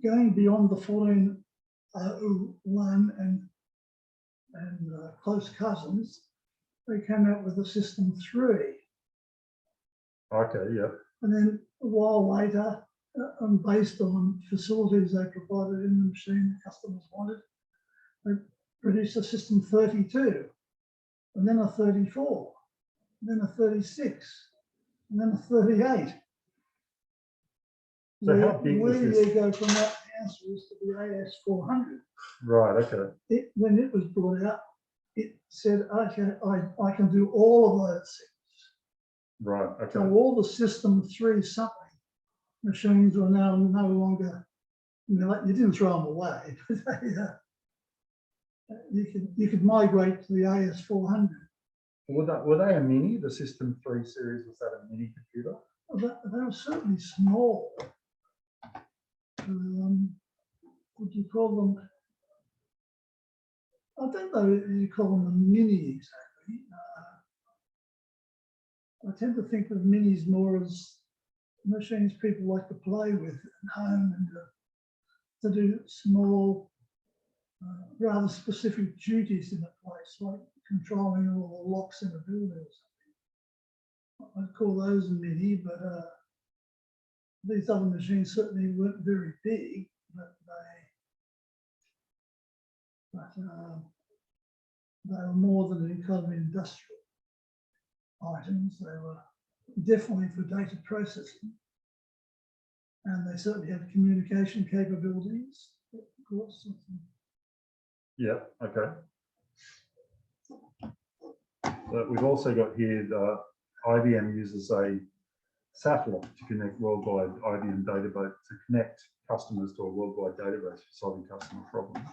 going beyond the 1401 and close cousins, they came out with the System 3. Okay, yeah. And then a while later, based on facilities they provided in the machine the customers wanted, they produced a System 32, and then a 34, and then a 36, and then a 38. So how big where was do this? you go from that? The answer is to the AS400. Right, okay. When it was brought out, it said, okay, I can do all of those things. Right, okay. So all the system 3 something machines are now no longer, you didn't throw them away, but you could migrate to the AS400. Were they a mini? The System 3 series, was that a mini computer? They were certainly small. Would you call them? I don't know if you call them a mini exactly. I tend to think of minis more as machines people like to play with at home and to do small, rather specific duties in a place, like controlling all the locks in a building or something. I'd call those a mini, but these other machines certainly weren't very big, but they were more than any kind of industrial items. They were definitely for data processing. And they certainly had communication capabilities, of course. Yeah, okay. We've also got here that IBM uses a satellite to connect worldwide IBM database, to connect customers to a worldwide database for solving customer problems.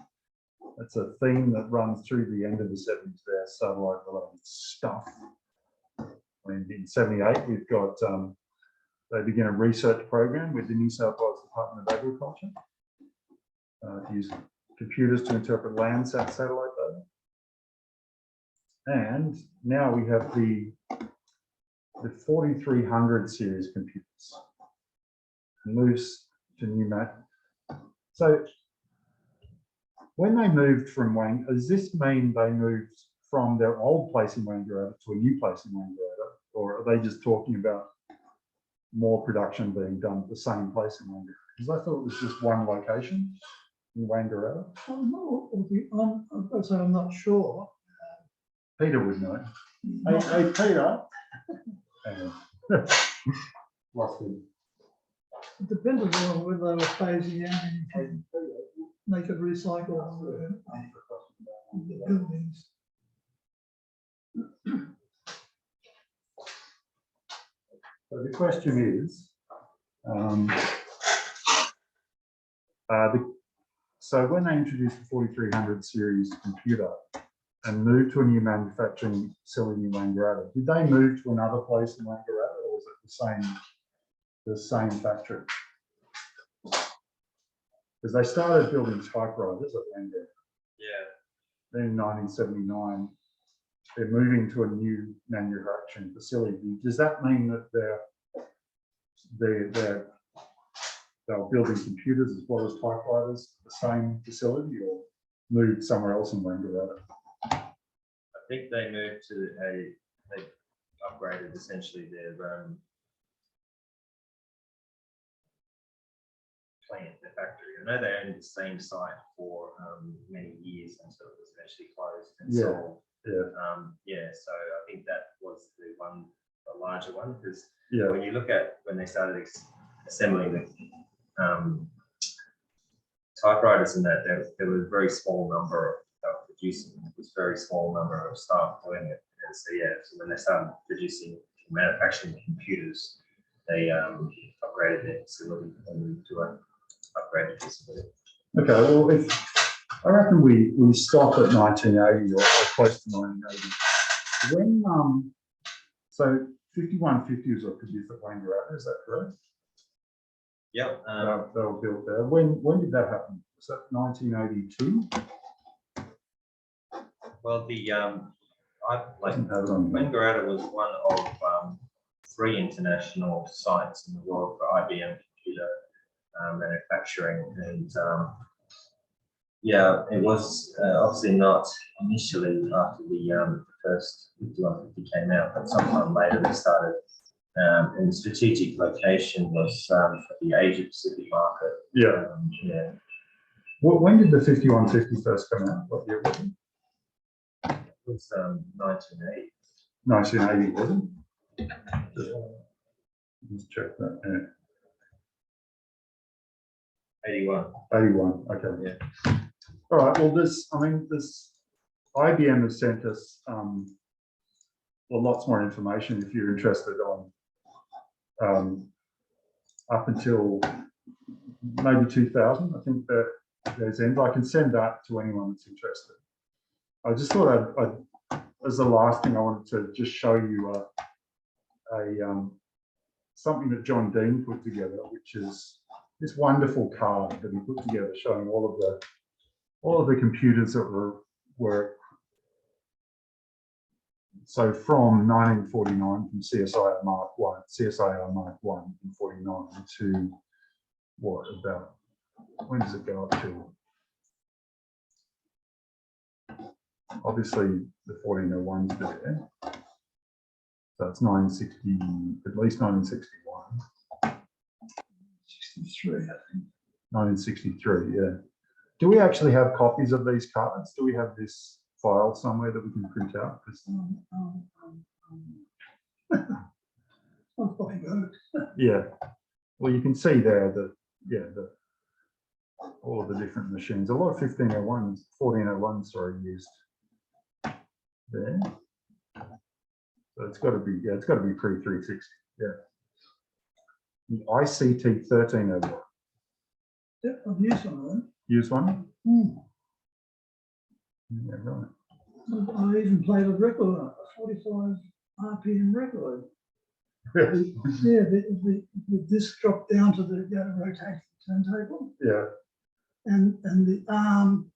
That's a theme that runs through the end of the 70s, their satellite related stuff. I mean, in 78, we've got, they begin a research program with the New South Wales Department of Agriculture to use computers to interpret Landsat satellite data. And now we have the 4300 series computers. Moves to new Mac. So when they moved from Wang, does this mean they moved from their old place in Wangaratta to a new place in Wangaratta? Or are they just talking about more production being done at the same place in Wangaratta? Because I thought it was just one location in Wangaratta. I'm not sure. Peter would know. Hey, Peter. Lost him. It depended on whether they were phasing out and they could recycle the buildings. So the question is, so when they introduced the 4300 series computer and moved to a new manufacturing facility in Wangaratta, did they move to another place in Wangaratta, or was it the same factory? Because they started building typewriters at Wangaratta. Yeah. Then in 1979, they're moving to a new manufacturing facility. Does that mean that they're building computers as well as typewriters at the same facility, or moved somewhere else in Wangaratta? I think they moved to they upgraded essentially their plant, their factory. I know they owned the same site for many years until it was eventually closed and sold. Yeah, so I think that was the larger one, because when you look at when they started assembling the typewriters and that, there was a very small number of producing. It was a very small number of staff doing it. And so so when they started producing manufacturing computers, they upgraded their facility and moved to an upgraded facility. Okay, well, I reckon we stop at 1980 or close to 1980. When so 5150 was produced at Wangaratta, is that correct? Yep. They were built there. When did that happen? Was that 1982? Well, Wangaratta was one of 3 international sites in the world for IBM computer manufacturing, and it was obviously not initially after the first 5150 came out, but sometime later they started. And the strategic location was for the Asia Pacific market. When did the 5150 first come out? What year was it? It was 1980. 1980, wasn't it? Let's check that. 81. 81. Okay. Yeah. All right. Well, there's IBM has sent us well, lots more information if you're interested on up until maybe 2000. I think that there's ends. I can send that to anyone that's interested. I just thought I'd as the last thing I wanted to just show you something that John Dean put together, which is this wonderful card that he put together showing all of the computers that were so from 1949 from CSIR Mark 1, CSIR Mark 1 in 49 to what about, when does it go up to? Obviously the 1401's there. So it's 1960, at least 1961. 63, I think. 1963, yeah. Do we actually have copies of these cards? Do we have this file somewhere that we can print out? Yeah. Well, you can see there that, yeah, all of the different machines. A lot of 1501s, 1401s, sorry, used there. So it's got to be, yeah, it's got to be pre-360. Yeah. The ICT 1301. Yeah, I've used one of them. Use one? Mm. Yeah, right. I even played a record, a 45 RPM record. Really? Yeah, the disc dropped down to the rotating turntable. Yeah. And the arm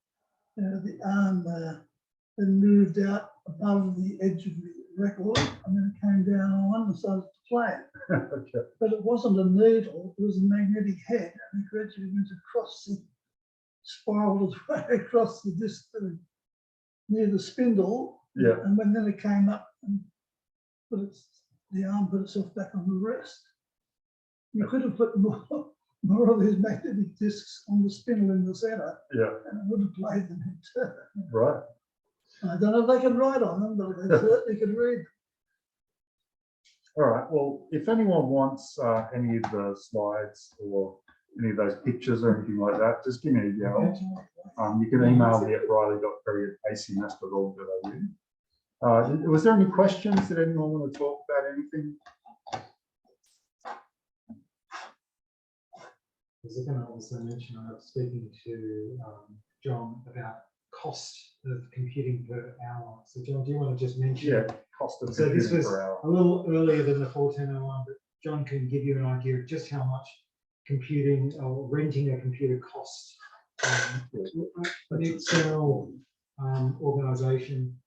then moved out above the edge of the record, and then it came down on and started to play it. Okay. But it wasn't a needle, it was a magnetic head, and it gradually went across the, spiraled its way across the disc near the spindle. Yeah. And when then it came up and the arm put itself back on the rest. You could have put more of these magnetic discs on the spindle in the center. Yeah. And it would have played them in turn. Right. I don't know if they can write on them, but they certainly could read them. All right. Well, if anyone wants any of the slides or any of those pictures or anything like that, just give me a yell. You can email me at riley.perry@acms.org.au. Was there any questions? Did anyone want to talk about anything? I was going to also mention, I was speaking to John about cost of computing per hour. So John, do you want to just mention? Yeah, cost of so computing this was per hour. A little earlier than the 1401, but John can give you an idea of just how much computing or renting a computer costs. An external organisation.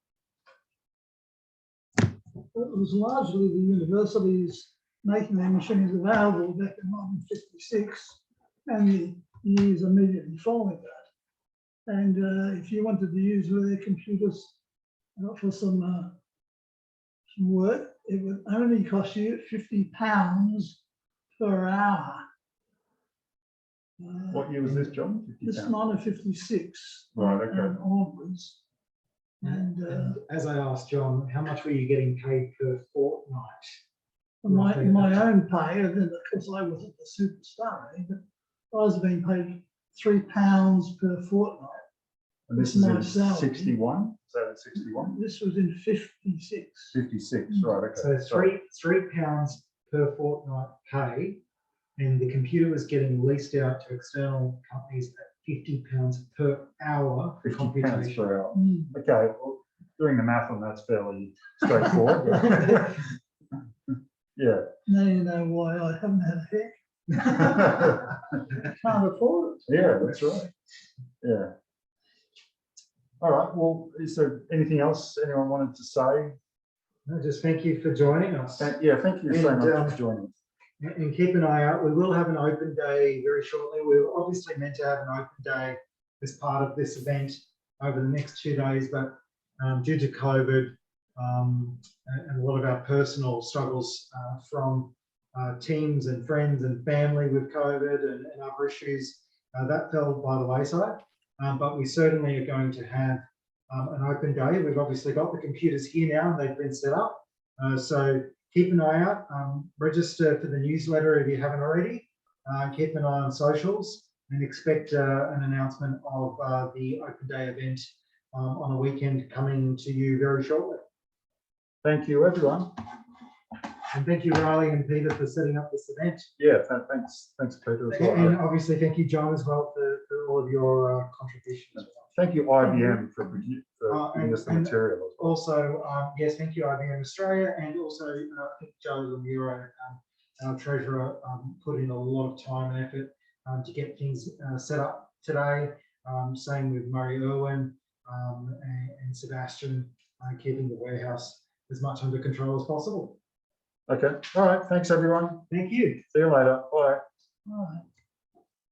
It was largely the universities making their machines available back in 1956 and the years immediately following that. And if you wanted to use their computers for some work, it would only cost you £50 per hour. What year was this, John? This 1956 right, okay. And onwards. And as I asked John, how much were you getting paid per fortnight? My own pay, and then of course I wasn't a superstar, but I was being paid £3 per fortnight. And this is in 61? Is that in 61? This was in 56. 56, right, okay. So £3 per fortnight pay, and the computer was getting leased out to external companies at £50 per hour for computation. £50 per hour. Okay, well, doing the math on that's fairly straightforward. Yeah. Now you know why I haven't had a heck. Can't afford it. Yeah, that's right. Yeah. All right. Well, is there anything else anyone wanted to say? No, just thank you for joining us. Thank you so much for joining us. And keep an eye out. We will have an open day very shortly. We're obviously meant to have an open day as part of this event over the next 2 days, but due to COVID and a lot of our personal struggles from teams and friends and family with COVID and other issues, that fell by the wayside. But we certainly are going to have an open day. We've obviously got the computers here now and they've been set up. So keep an eye out, register for the newsletter if you haven't already, keep an eye on socials and expect an announcement of the open day event on a weekend coming to you very shortly. Thank you, everyone. And thank you, Riley and Peter, for setting up this event. Yeah, thanks, Peter, as well. And obviously, thank you, John, as well, for all of your contributions. Thank you, IBM, for giving us the material. Also, yes, thank you, IBM Australia, and also I think Joe Lemuro, our treasurer, put in a lot of time and effort to get things set up today. Same with Murray Irwin and Sebastian, keeping the warehouse as much under control as possible. Okay. All right. Thanks, everyone. Thank you. See you later. Bye. Right.